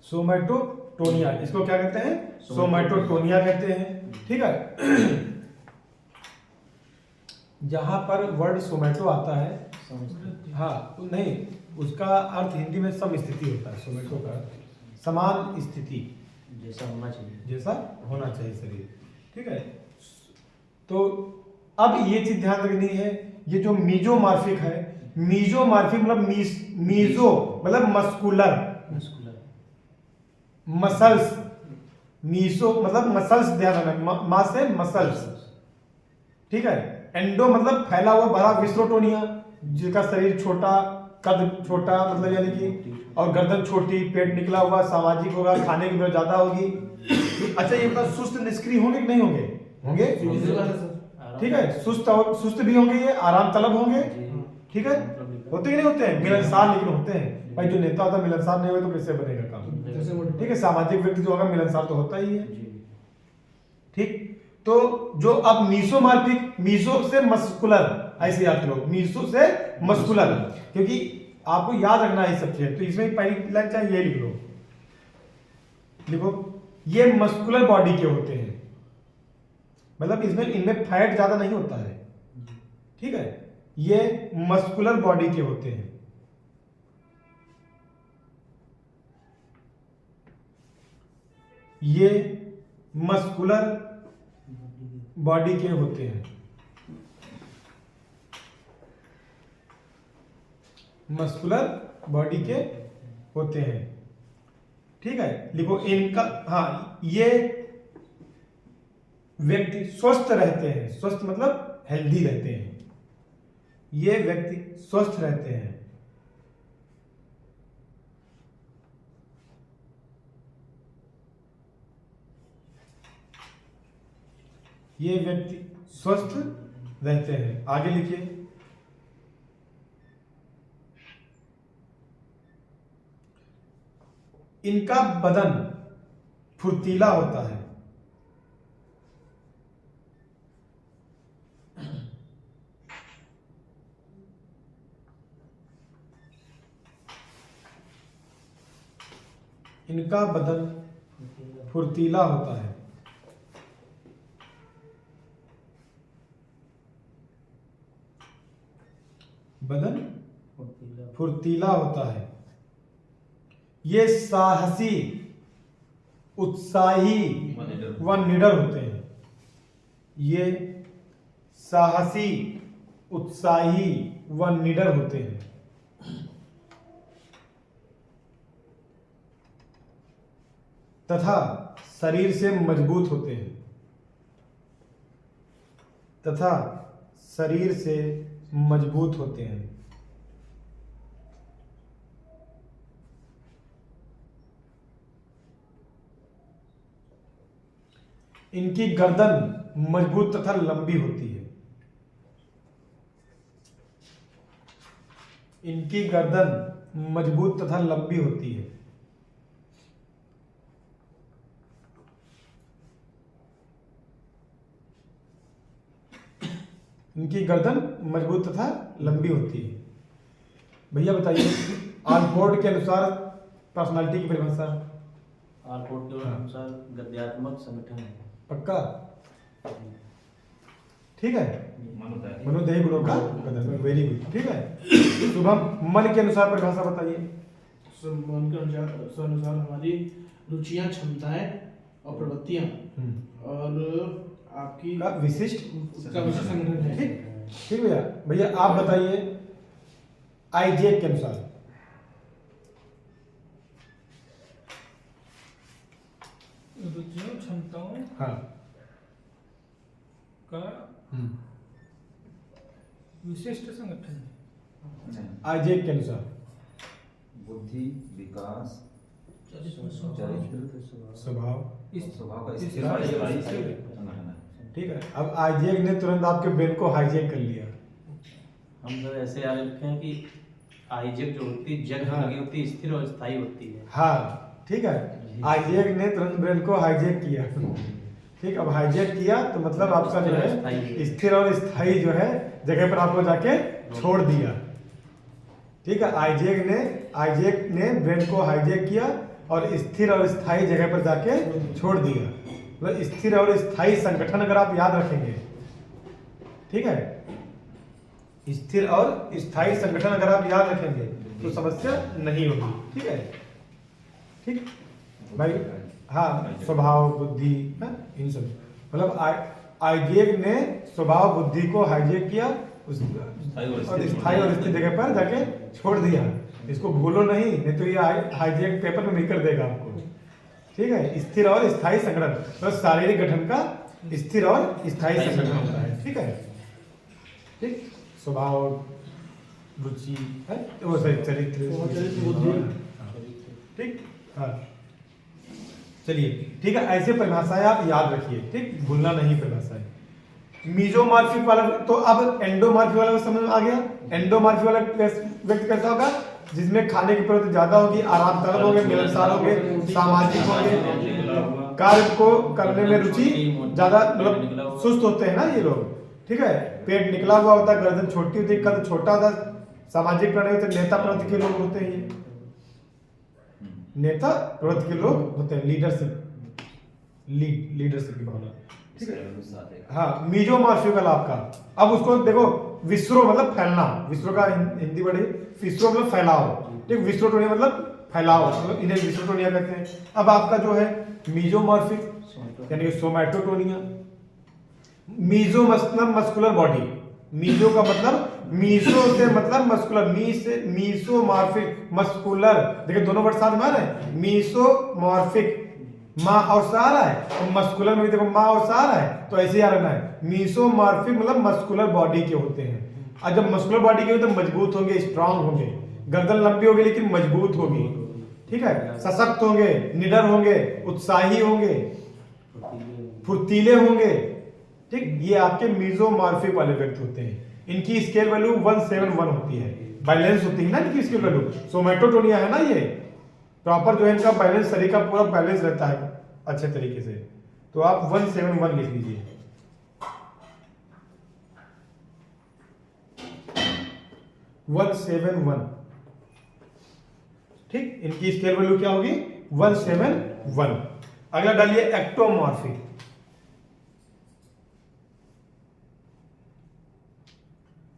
S1: सोमैटोटोनिया, इसको क्या कहते हैं? सोमैटोटोनिया कहते हैं। ठीक है, जहां पर वर्ड सोमैटो आता है, हाँ, नहीं, उसका अर्थ हिंदी में समस्थिति होता है। सोमैटो का समान स्थिति,
S2: जैसा होना चाहिए,
S1: जैसा होना चाहिए शरीर। ठीक है, तो अब ये चीज ध्यान रखनी है, ये जो मीजोमॉर्फिक है, मीजोमॉर्फिक मतलब मीजो मतलब मस्कुलर, मसल्स, मीसो मतलब मसल्स, ध्यान रखना, मा से मसल्स। ठीक है, एंडो मतलब फैला हुआ भरा, विस्रोटोनिया जिसका शरीर छोटा, कद छोटा मतलब यानी कि, और गर्दन छोटी, पेट निकला हुआ, सामाजिक होगा, खाने की वजह ज्यादा होगी। अच्छा, ये बता, सुस्त निष्क्रिय होंगे कि नहीं होंगे? होंगे। ठीक है, सुस्त भी होंगे, ये आराम तलब होंगे। ठीक है, होते ही नहीं होते हैं, मिलनसार लेकिन होते हैं। भाई जो नेता होता है मिलनसार नहीं हुए तो कैसे बनेगा काम? ठीक है, सामाजिक व्यक्ति जो होगा मिलनसार तो होता ही है। ठीक, तो जो अब मीसोमॉर्फिक, मीसो से मस्कुलर, ऐसे याद करो, मीसो से मस्कुलर, क्योंकि आपको याद रखना है सब चीजें। तो इसमें पहली लाइन चाहे ये लिख लो, लिखो, ये मस्कुलर बॉडी के होते हैं, मतलब इसमें इनमें फैट ज्यादा नहीं होता है। ठीक है, ये मस्कुलर बॉडी के होते हैं। ये मस्कुलर बॉडी के होते हैं। मस्कुलर बॉडी के होते हैं। ठीक है, लिखो इनका, हाँ, ये व्यक्ति स्वस्थ रहते हैं, स्वस्थ मतलब हेल्दी रहते हैं, ये व्यक्ति स्वस्थ रहते हैं। ये व्यक्ति स्वस्थ रहते हैं। आगे लिखिए, इनका बदन फुर्तीला होता है। इनका बदन फुर्तीला होता है। बदन फुर्तीला होता है। ये साहसी, उत्साही व निडर होते हैं। ये साहसी, उत्साही व निडर होते हैं। तथा शरीर से मजबूत होते हैं। तथा शरीर से मजबूत होते हैं। इनकी गर्दन मजबूत तथा लंबी होती है। इनकी गर्दन मजबूत तथा लंबी होती है। इनकी गर्दन मजबूत तथा लंबी होती है। भैया बताइए, आलपोर्ट के अनुसार पर्सनालिटी की परिभाषा।
S2: आलपोर्ट के अनुसार गद्यात्मक संगठन है।
S1: पक्का? ठीक है,
S3: मनोदय
S1: मनोदेही गुणों का गठन। Very good. ठीक है, शुभम मन के अनुसार परिभाषा बताइए।
S4: मन के अनुसार हमारी रुचियां, क्षमताएं और प्रवृत्तियां और आपकी
S1: का विशिष्ट
S4: संगठन है।
S1: ठीक ठीक भैया। भैया आप बताइए आईजेक के अनुसार।
S5: रुचियों क्षमताओं
S1: हाँ,
S5: का विशिष्ट संगठन है।
S1: आईजेक के अनुसार
S3: बुद्धि, विकास, चरित्र,
S1: स्वभाव।
S5: इस
S3: स्वभाव का
S5: इस-
S3: स्थिर और स्थायी संगठन है।
S1: ठीक है, अब आईजेक ने तुरंत आपके ब्रेन को हाईजेक कर लिया।
S2: हम लोग ऐसे याद रखे हैं कि आईजेक जो होती है जग
S1: हाँ।
S2: लगी होती है, स्थिर और स्थायी होती है।
S1: हाँ, ठीक है, हाईजेक ने तुरंत ब्रेन को हाईजेक किया। ठीक, अब हाईजेक किया तो मतलब आपका जो है स्थिर और स्थायी जो है जगह पर आपको जाके छोड़ दिया। ठीक है, आईजेक ने ब्रेन को हाईजेक किया और स्थिर और स्थायी जगह पर जाके छोड़ दिया। मतलब स्थिर और स्थायी संगठन अगर आप याद रखेंगे, ठीक है, स्थिर और स्थायी संगठन अगर आप याद रखेंगे तो समस्या नहीं होगी। ठीक है, ठीक भाई। हाँ, स्वभाव, बुद्धि, हाँ, इन सब मतलब आईजेक ने स्वभाव, बुद्धि को हाईजेक किया और स्थायी और स्थिर जगह पर जाके छोड़ दिया। इसको भूलो नहीं तो ये हाईजेक पेपर में नहीं कर देगा आपको। ठीक है, स्थिर और स्थायी संगठन तो शारीरिक गठन का स्थिर और स्थायी संगठन होता है। ठीक है, ठीक, स्वभाव, रुचि है वो चरित्र,
S4: बुद्धि।
S1: ठीक। हाँ, चलिए, ठीक है, ऐसे परिभाषाएं आप याद रखिए। ठीक, भूलना नहीं परिभाषाएं। मीजोमॉर्फिक वाला तो अब एंडोमॉर्फिक वाला समझ में आ गया। एंडोमॉर्फिक वाला व्यक्ति कैसा होगा? जिसमें खाने की प्रवृत्ति ज्यादा होगी, आराम तलब होंगे, मिलनसार होंगे, सामाजिक होंगे, कार्य को करने में रुचि ज्यादा, मतलब सुस्त होते हैं ना ये लोग। ठीक है, पेट निकला हुआ होता है, गर्दन छोटी होती है, कद छोटा होता है, सामाजिक प्राणी होते हैं, नेता प्रवृत्ति के लोग होते हैं। ये नेता प्रवृत्ति के लोग होते हैं, लीडरशिप की भावना। ठीक है, हाँ, मीजोमॉर्फिकल आपका। अब उसको देखो, विस्रो मतलब फैलना, विस्रो का हिंदी वर्ड है विस्रो मतलब फैलाव। ठीक, विस्रोटोनिया मतलब फैलाव, मतलब इन्हें विस्रोटोनिया कहते हैं। अब आपका जो है मीजोमॉर्फिक यानी कि सोमैटोटोनिया। मीजो मतलब मस्कुलर बॉडी, मीजो का मतलब मीसो से मतलब मस्कुलर, मी से मीसोमॉर्फिक मस्कुलर, देखिए दोनों वर्ड साथ में आ रहे हैं, मीसोमॉर्फिक माँ और सा आ रहा है, तो मस्कुलर में भी देखो माँ और सा आ रहा है, तो ऐसे ही आ रहा है। मीसोमॉर्फिक मतलब मस्कुलर बॉडी के होते हैं, और जब मस्कुलर बॉडी के होते तो मजबूत होंगे, स्ट्रांग होंगे, गर्दन लंबी होगी लेकिन मजबूत होगी, ठीक है, सशक्त होंगे, निडर होंगे, उत्साही होंगे, फुर्तीले होंगे, ठीक। ये आपके मीजोमॉर्फिक वाले व्यक्ति होते हैं। इनकी स्केल वैल्यू 171 होती है, बैलेंस होती है ना इनकी स्केल वैल्यू। सोमेटोटोनिया है ना, ये प्रॉपर जो है इनका बैलेंस, शरीर का पूरा बैलेंस रहता है अच्छे तरीके से। तो आप 171 लिख लीजिए। ठीक, इनकी स्केल वैल्यू क्या होगी? 171। अगला डालिए एक्टोमॉर्फिक।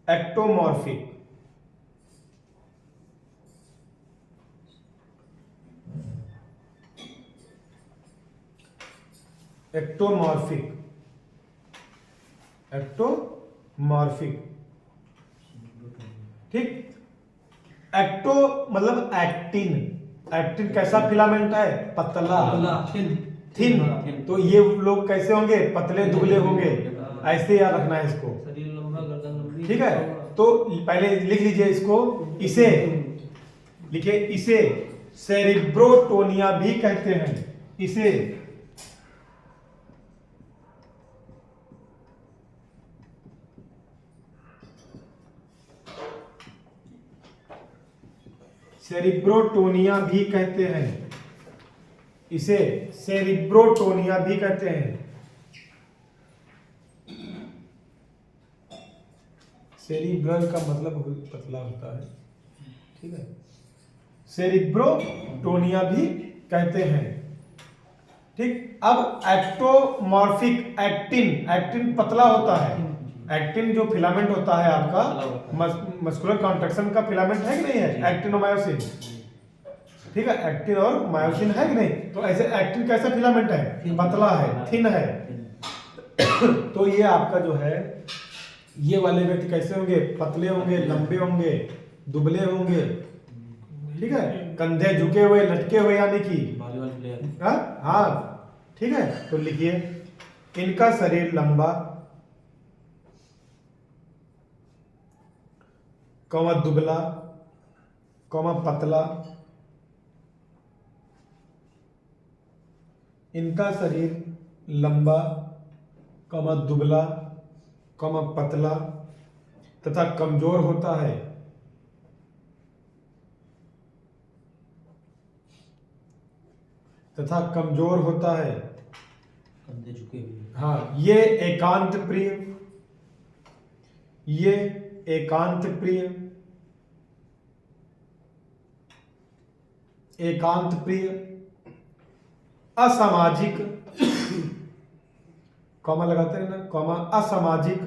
S1: एक्टोमॉर्फिक एक्टोमॉर्फिक एक्टोमॉर्फिक ठीक। एक्टो मतलब एक्टिन। एक्टिन कैसा फिलामेंट है? पतला, थिन। तो ये लोग कैसे होंगे? पतले दुबले होंगे, ऐसे याद रखना है इसको,
S2: शरीर लंबा, गर्दन लंबी।
S1: ठीक है। तो पहले लिख लीजिए इसको, इसे लिखिए, इसे सेरिब्रोटोनिया भी कहते हैं। इसे सेरिब्रोटोनिया भी कहते हैं। इसे सेरिब्रोटोनिया भी कहते हैं। सेरिब्रल का मतलब पतला होता है, ठीक है। सेरिब्रोटोनिया भी कहते हैं, ठीक। अब एक्टोमॉर्फिक, एक्टिन पतला होता है। एक्टिन जो फिलामेंट होता है आपका, मस्कुलर कॉन्ट्रैक्शन का फिलामेंट है कि नहीं है? एक्टिन और मायोसिन, ठीक है। एक्टिन और मायोसिन है कि नहीं? तो ऐसे एक्टिन कैसा फिलामेंट है? पतला है, थिन है। तो ये आपका जो है, ये वाले व्यक्ति कैसे होंगे? पतले होंगे, लंबे होंगे, दुबले होंगे, ठीक है। कंधे झुके हुए, लटके हुए, यानी कि
S2: वॉलीबॉल प्लेयर।
S1: हाँ, ठीक है। तो लिखिए, इनका शरीर लंबा, कौमा दुबला, कौमा पतला। इनका शरीर लंबा, कौमा दुबला, कौमा पतला तथा कमजोर होता है।
S2: कंधे झुके हुए।
S1: हाँ, ये एकांत प्रिय, ये एकांत प्रिय, एकांत प्रिय, असामाजिक, कॉमा लगाते हैं ना, कॉमा, असामाजिक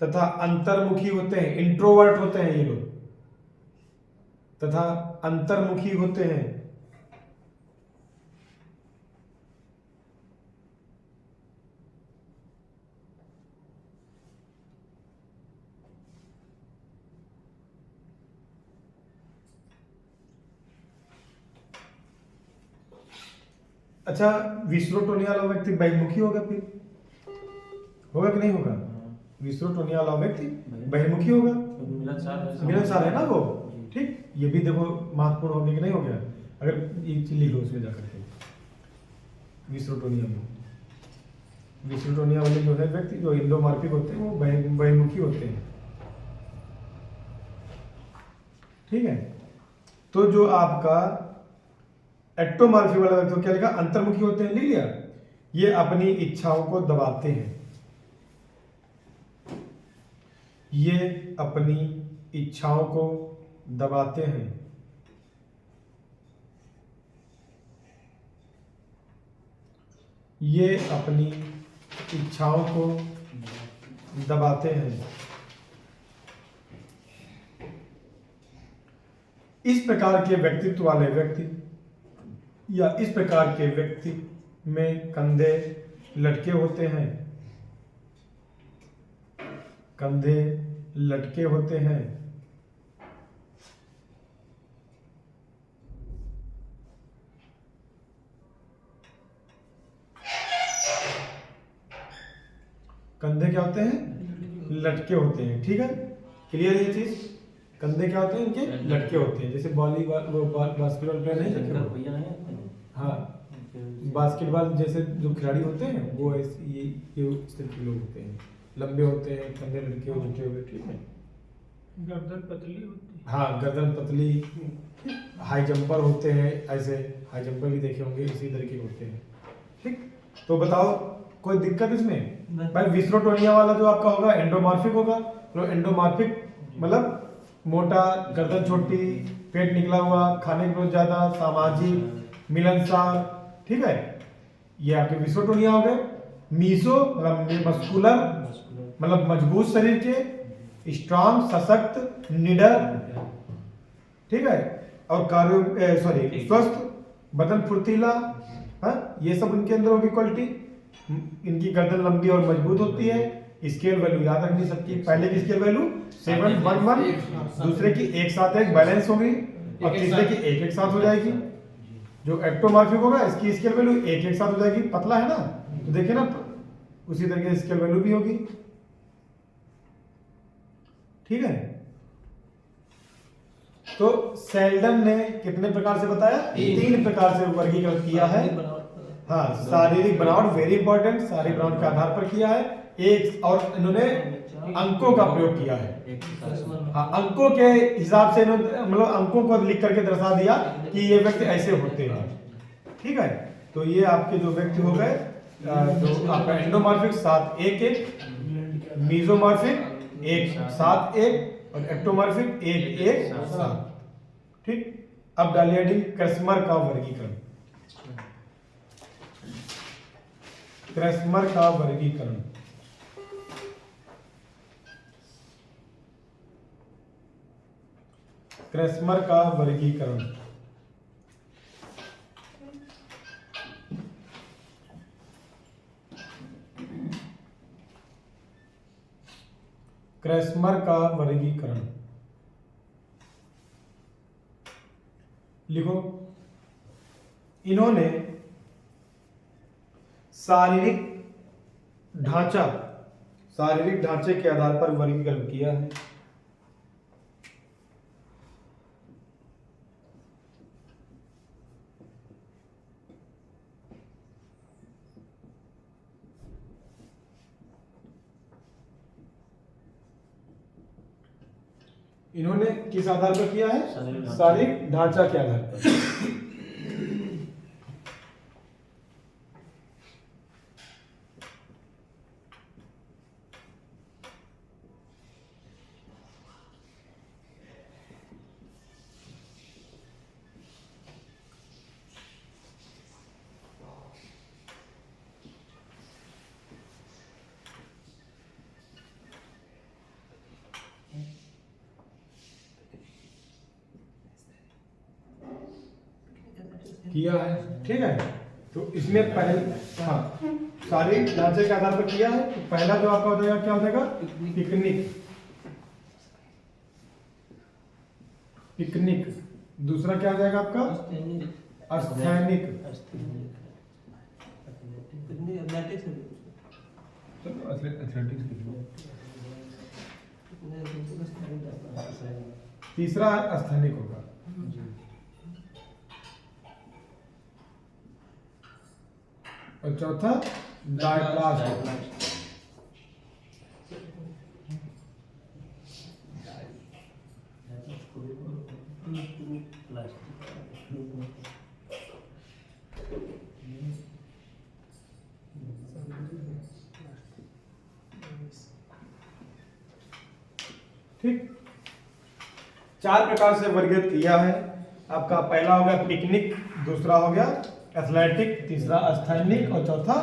S1: तथा अंतर्मुखी होते हैं। इंट्रोवर्ट होते हैं ये लोग, तथा अंतर्मुखी होते हैं। अच्छा, विस्रोटोनिया वाला व्यक्ति बहिर्मुखी होगा, फिर होगा कि नहीं होगा? विस्रोटोनिया वाला व्यक्ति बहिर्मुखी होगा, मिलनसार है ना वो, ठीक। ये भी देखो महत्वपूर्ण हो गया कि नहीं हो गया? अगर ये चीज लिख लो उसमें जाकर के, विस्रोटोनिया वाले जो है व्यक्ति, जो इंडोमॉर्फिक होते हैं, वो बहिर्मुखी होते हैं, ठीक है। तो जो आपका एक्टोमॉर्फी वाला व्यक्ति, क्या लिखा? अंतर्मुखी होते हैं, लिख लिया। ये अपनी इच्छाओं को दबाते हैं, ये अपनी इच्छाओं को दबाते हैं, ये अपनी इच्छाओं को दबाते हैं। इस प्रकार के व्यक्तित्व वाले व्यक्ति या इस प्रकार के व्यक्ति में कंधे लटके होते हैं, कंधे लटके होते हैं। कंधे क्या होते हैं? लटके होते हैं। ठीक है, क्लियर ये चीज? कंधे क्या होते हैं? इनके लटके होते हैं। जैसे वॉलीबॉल, वो बास्केटबॉल प्लेयर नहीं देखे
S2: शंकर
S1: हो?
S2: भैया नहीं आते हैं?
S1: हाँ, बास्केटबॉल जैसे जो खिलाड़ी होते हैं वो ये इस तरह के लोग होते हैं, लंबे होते हैं, कंधे लटके हुए, झुके हुए। ठीक है,
S5: गर्दन पतली होती है।
S1: हाँ, गर्दन पतली। हाई जंपर होते हैं, ऐसे हाई जंपर भी देखे होंगे, इसी तरीके के होते हैं। ठीक, तो बताओ कोई दिक्कत इसमें? भाई विस्रोटोनिया वाला जो आपका होगा एंडोमॉर्फिक होगा। तो एंडोमॉर्फिक मतलब मोटा, गर्दन छोटी, पेट निकला हुआ, खाने की बहुत ज्यादा, सामाजिक, मिलनसार। ठीक है, ये आपके विस्रोटोनिया हो गए। मीसो मतलब मस्कुलर, मतलब मजबूत शरीर के, स्ट्रांग सशक्त, निडर। ठीक है, और स्वस्थ, बदन फुर्तीला। हाँ, ये सब उनके अंदर होगी क्वालिटी। इनकी गर्दन लंबी और मजबूत होती है। स्केल वैल्यू याद रखनी सबकी। पहले की स्केल वैल्यू 711, दूसरे की एक साथ एक बैलेंस होगी, और तीसरे की एक साथ हो जाएगी। जो एक्टोमॉर्फिक होगा इसकी स्केल वैल्यू एक साथ हो जाएगी, पतला है ना, तो देखिए ना, उसी तरीके से स्केल वैल्यू भी होगी। ठीक है, तो सेल्डन ने कितने प्रकार से बताया? 3 प्रकार से वर्गीकृत किया है। हाँ, शारीरिक बनावट वेरी इंपॉर्टेंट, शारीरिक बनावट के आधार पर किया है। एक और इन्होंने अंकों का प्रयोग किया है। हाँ, अंकों के हिसाब से इन्होंने मतलब अंकों को लिख करके दर्शा दिया कि ये व्यक्ति ऐसे होते हैं। ठीक है, तो ये आपके जो व्यक्ति हो गए, जो आपका एंडोमॉर्फिक 711, मीजोमॉर्फिक 171, और एक्टोमॉर्फिक 117। ठीक, अब डालिए डी क्रैस्मर का वर्गीकरण। क्रैस्मर का वर्गीकरण। क्रैस्मर का वर्गीकरण। क्रैस्मर का वर्गीकरण लिखो। इन्होंने शारीरिक ढांचे के आधार पर वर्गीकरण किया है। इन्होंने किस आधार पर किया है? शारीरिक ढांचा के आधार पर। किया है। ठीक है, तो इसमें पहले, हाँ, शारीरिक ढांचे के आधार पर किया है। तो पहला जो आपका हो जाएगा क्या हो जाएगा? पिकनिक। दूसरा क्या हो जाएगा आपका? अस्थैनिक। तीसरा अस्थैनिक होगा। और चौथा डायप्लास्ट। ठीक, 4 प्रकार से वर्गीकृत किया है। आपका पहला हो गया पिकनिक, दूसरा हो गया एथलेटिक, तीसरा अस्थैनिक, और चौथा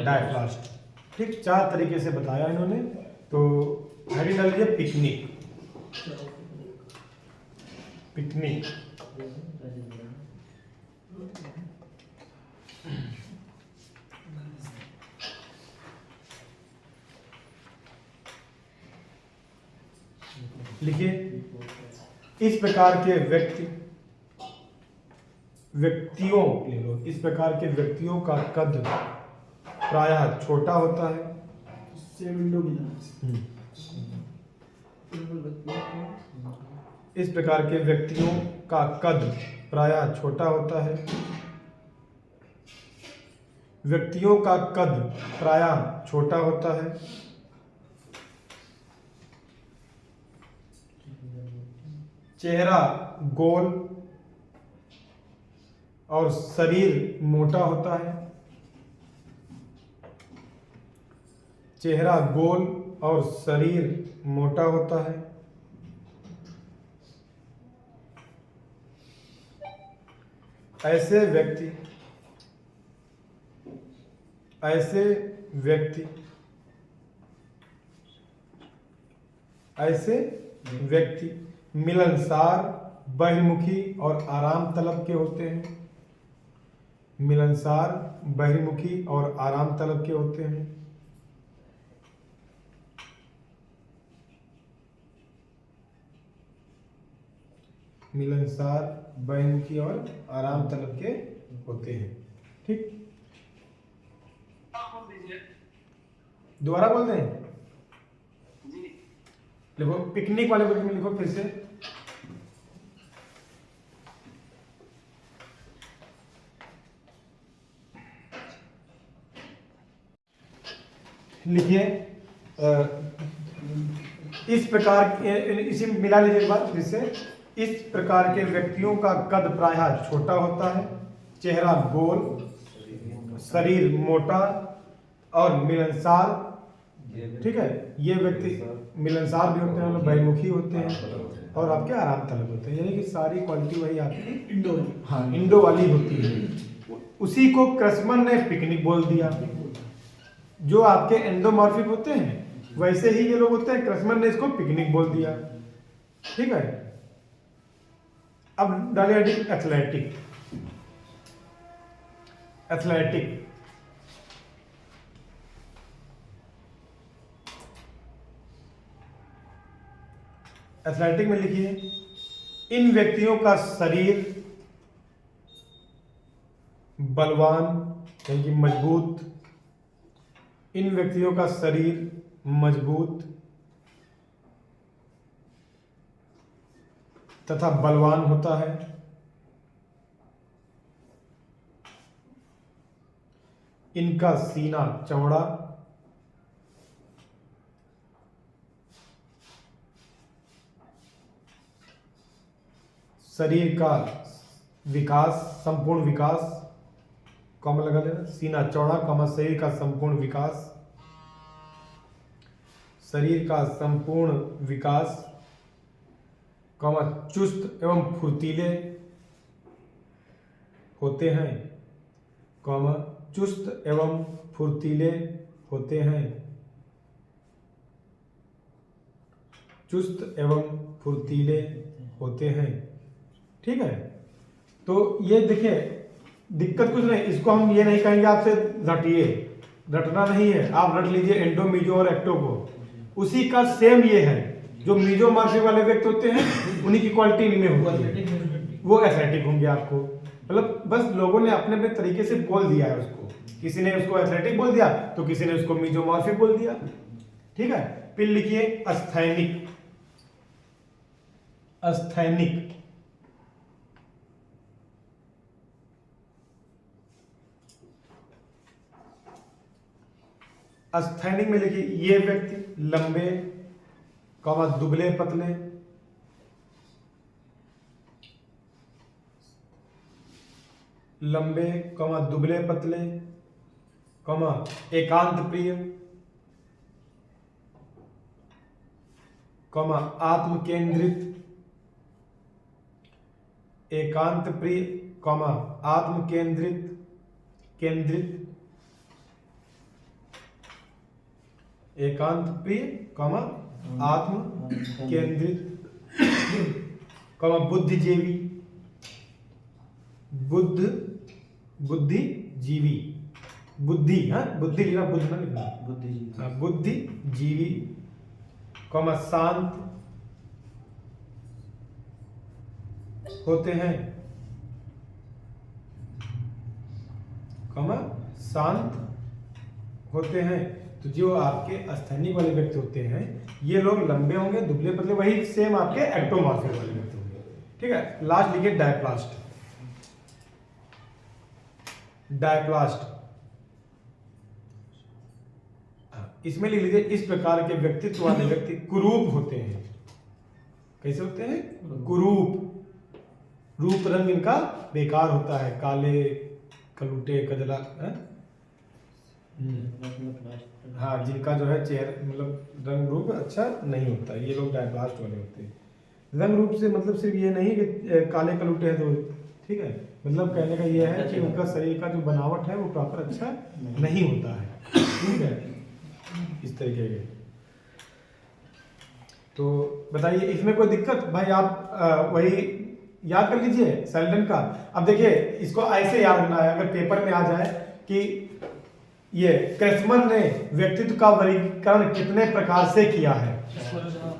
S1: डायप्लास्ट। ठीक, 4 तरीके से बताया इन्होंने। तो हेडिंग डाल लीजिए पिकनिक। पिकनिक। लिखिए, इस प्रकार के व्यक्तियों ले लो, इस प्रकार के व्यक्तियों का कद प्रायः छोटा होता है।
S4: से विंडो की तरह।
S1: इस प्रकार के व्यक्तियों का कद प्रायः छोटा होता है। व्यक्तियों का कद प्रायः छोटा होता है। चेहरा गोल और शरीर मोटा होता है। चेहरा गोल और शरीर मोटा होता है। ऐसे व्यक्ति मिलनसार, बहिर्मुखी और आराम तलब के होते हैं। मिलनसार, बहिर्मुखी और आराम तलब के होते हैं। मिलनसार, बहिर्मुखी और आराम तलब के होते हैं। ठीक, दोबारा बोल दें? लिखो, पिकनिक वाले वर्ड में लिखो फिर से। लिखिए, इस प्रकार, इसी में मिला लीजिए एक बार फिर से। इस प्रकार के व्यक्तियों का कद प्रायः छोटा होता है। चेहरा गोल, शरीर मोटा और मिलनसार। ठीक है, ये व्यक्ति मिलनसार भी होते हैं, मतलब बहिर्मुखी होते हैं और आपके आराम तलब होते हैं। यानी कि सारी क्वालिटी वही आपकी
S4: इंडो।
S1: हाँ इंडो वाली होती है। उसी को क्रसमन ने पिकनिक बोल दिया। जो आपके एंडोमॉर्फिक होते हैं वैसे ही ये लोग होते हैं, क्रसमन ने इसको पिकनिक बोल दिया। ठीक है, अब डालिए एथलेटिक। एथलेटिक एथलेटिक में लिखिए, इन व्यक्तियों का शरीर बलवान यानी कि मजबूत। इन व्यक्तियों का शरीर मजबूत तथा बलवान होता है। इनका सीना चौड़ा, शरीर का विकास, संपूर्ण विकास, कॉमा लगा लेना, सीना चौड़ा कॉमा शरीर का संपूर्ण विकास। शरीर का संपूर्ण विकास कॉमा चुस्त एवं फुर्तीले होते हैं। कॉमा चुस्त एवं फुर्तीले होते हैं। चुस्त एवं फुर्तीले होते हैं। ठीक है, तो ये देखिए, दिक्कत कुछ नहीं। इसको हम ये नहीं कहेंगे आपसे रटिए, रटना नहीं है। आप रट लीजिए एंडो, मीजो और एक्टो को। उसी का सेम ये है। जो मीजोमॉर्फिक वाले व्यक्ति होते हैं उन्हीं की क्वालिटी इनमें होती है, वो एथलेटिक होंगे आपको। मतलब बस लोगों ने अपने अपने तरीके से बोल दिया है उसको। किसी ने उसको एथलेटिक बोल दिया तो किसी ने उसको मीजोमॉर्फिक बोल दिया। ठीक है, फिर लिखिए अस्थैनिक। अस्थैनिक अस्थैनिक में लिखिए, ये व्यक्ति लंबे कॉमा दुबले पतले, लंबे कॉमा दुबले पतले कॉमा एकांत प्रिय कॉमा आत्म केंद्रित, एकांत प्रिय कॉमा आत्म केंद्रित, एकांत प्रिय कॉमा आत्म केंद्रित कॉमा बुद्धिजीवी, बुद्धिजीवी, बुद्धि, हाँ बुद्धि लिखना, बुद्ध ना लिखना,
S2: बुद्धिजीवी,
S1: बुद्धिजीवी कॉमा शांत होते हैं, शांत होते हैं। तो जो आपके अस्थैनिक वाले व्यक्ति होते हैं ये लोग लंबे होंगे, दुबले पतले, वही सेम आपके एक्टोमॉर्फिक वाले व्यक्ति होंगे। ठीक है, लास्ट लिखिए डायप्लास्ट। डायप्लास्ट इसमें लिख लीजिए इस प्रकार के व्यक्तित्व वाले व्यक्ति कुरूप होते हैं। कैसे होते हैं? कुरूप। रूप रंग इनका बेकार होता है, काले कलूटे कजला है? हाँ, जिनका जो है चेहरा मतलब रंग रूप अच्छा नहीं होता, ये लोग डायप्लास्ट वाले होते हैं। रंग रूप से मतलब सिर्फ ये नहीं कि काले कलूटे हैं तो ठीक है, मतलब कहने का ये है कि उनका शरीर का जो बनावट है वो प्रॉपर अच्छा नहीं होता है। ठीक है, इस तरीके के। तो बताइए इसमें कोई दिक्कत? भाई आप वही याद कर लीजिए सेल्डन का। अब देखिए इसको ऐसे याद रखना है, अगर पेपर में आ जाए कि ये क्रेसमर ने व्यक्तित्व का वर्गीकरण कितने प्रकार से किया है?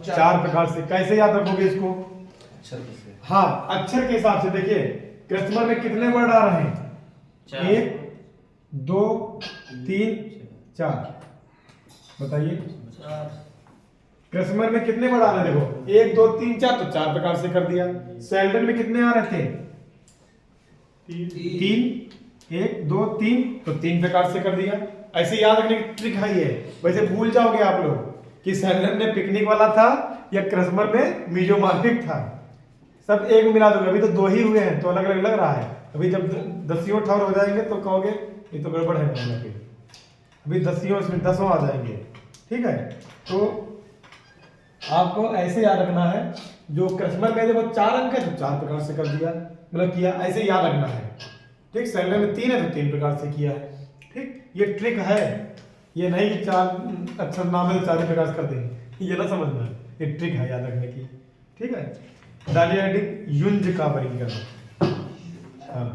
S1: 4 प्रकार से। कैसे याद रखोगे इसको?
S3: अक्षर से।
S1: हाँ, अक्षर के हिसाब से। देखिए क्रेसमर में कितने वर्ड आ रहे हैं? 1 2 3 4। बताइए क्रेसमर में कितने वर्ड आ रहे हैं? देखो 1 2 3 4, तो 4 प्रकार से कर दिया। सेल्डन में कितने आ रहे थे? 3 1 2 3, तो 3 प्रकार से कर दिया। ऐसे याद रखने की ट्रिक है ये। वैसे भूल जाओगे आप लोग कि सेल्डन में पिकनिक वाला था या क्रेसमर में मीजोमॉर्फिक था। सब एक में मिला दोगे। अभी तो 2 ही हुए हैं तो अलग अलग लग रहा है। अभी जब 10वीं ठावर हो जाएंगे तो कहोगे ये तो गड़बड़ है मामला पे। अभी 10वीं इसमें 10वां आ जाएंगे। ठीक है, तो आपको ऐसे याद रखना है। जो क्रेसमर में देखो 4 अंक है तो 4 प्रकार से कर दिया, मतलब किया, ऐसे याद रखना है। ठीक, सेल्डन में 3 है तो 3 प्रकार से किया है। ठीक, ये ट्रिक है, ये नहीं कि 4 अक्षर नाम है तो 4 प्रकार से कर देंगे, ये ना समझना है। ये ट्रिक है याद रखने की। ठीक है, डायडिक युंज का वर्गीकरण। हाँ,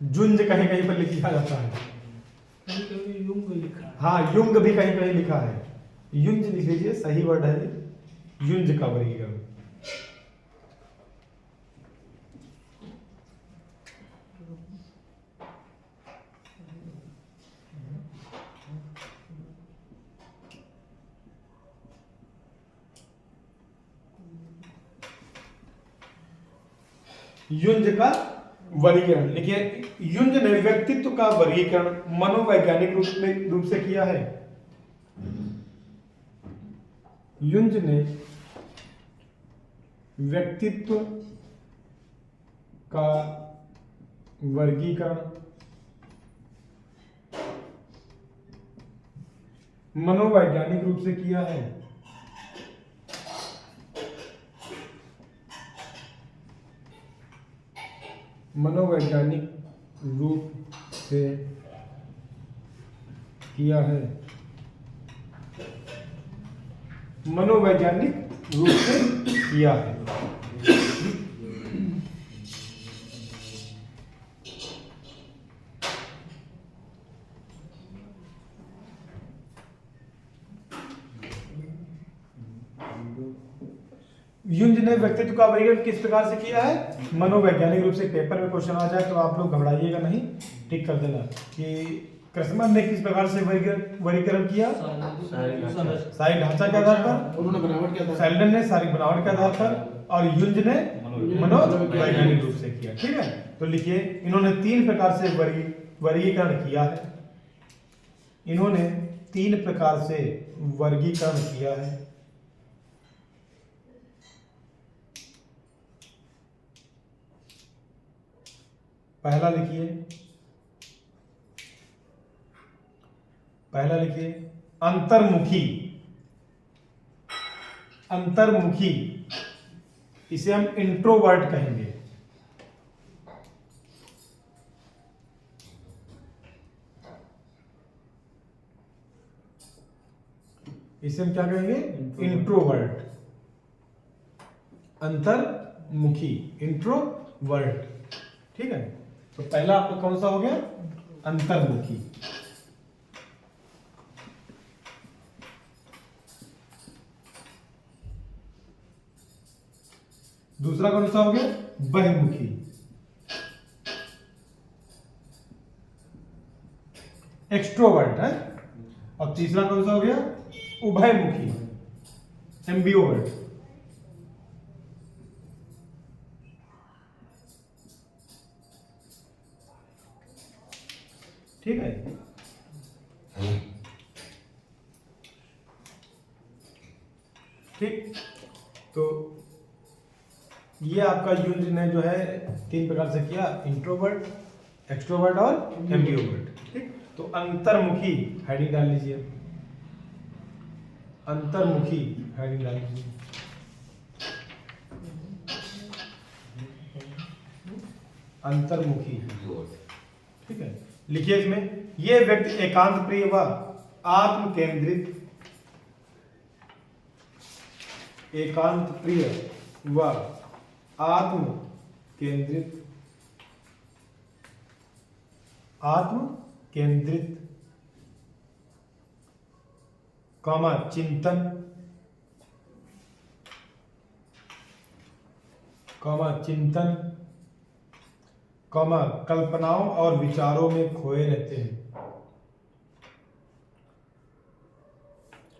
S1: जुंज कहीं कहीं पर लिखा जाता है।
S5: कभी युंग लिखा है।
S1: हाँ, युंग भी कहीं कहीं लिखा है। युंज लिख लीजिए, सही वर्ड है ये, युंज का वर्गीकरण। युंज का वर्गीकरण लिखिए। युंज ने व्यक्तित्व का वर्गीकरण मनोवैज्ञानिक रूप से किया है। युंज ने व्यक्तित्व का वर्गीकरण मनोवैज्ञानिक रूप से किया है। मनोवैज्ञानिक रूप से किया है। मनोवैज्ञानिक रूप से किया है। युंज ने व्यक्तित्व का वर्गीकरण किस प्रकार से किया है? मनोवैज्ञानिक रूप से। पेपर में क्वेश्चन आ जाए तो आप लोग घबराइएगा नहीं, टिक कर देना कि क्रेसमर ने किस प्रकार से वर्गीकरण किया? शारीरिक ढांचा के आधार पर,
S4: उन्होंने बनावट के आधार पर,
S1: सेल्डन ने शारीरिक बनावट के आधार पर, और युंज ने मनोवैज्ञानिक रूप से किया। ठीक है, तो लिखिए इन्होंने 3 प्रकार से वर्गीकरण किया है। इन्होंने 3 प्रकार से वर्गीकरण किया है। पहला लिखिए अंतर्मुखी। अंतर्मुखी इसे हम इंट्रोवर्ट कहेंगे। इसे हम क्या कहेंगे? इंट्रोवर्ट। अंतर्मुखी, इंट्रोवर्ट। ठीक है, तो पहला आपका कौन सा हो गया? अंतर्मुखी। दूसरा कौन सा हो गया? बहिर्मुखी। एक्सट्रोवर्ट है। और तीसरा कौन सा हो गया? उभयमुखी, एम्बिवर्ट। ठीक है। ठीक, तो ये आपका यूज ने जो है 3 प्रकार से किया, इंट्रोवर्ट, एक्सट्रोवर्ट और एम्बिवर्ट। ठीक, तो अंतर्मुखी हेडिंग डाल लीजिए, अंतर्मुखी हेडिंग डाल लीजिए। अंतर्मुखी, ठीक है। लिखिए इसमें, ये व्यक्ति एकांत प्रिय व आत्म केंद्रित, एकांत प्रिय व आत्म केंद्रित, आत्म केंद्रित, कॉमा चिंतन, कॉमा चिंतन, कॉमा कल्पनाओं और विचारों में खोए रहते हैं,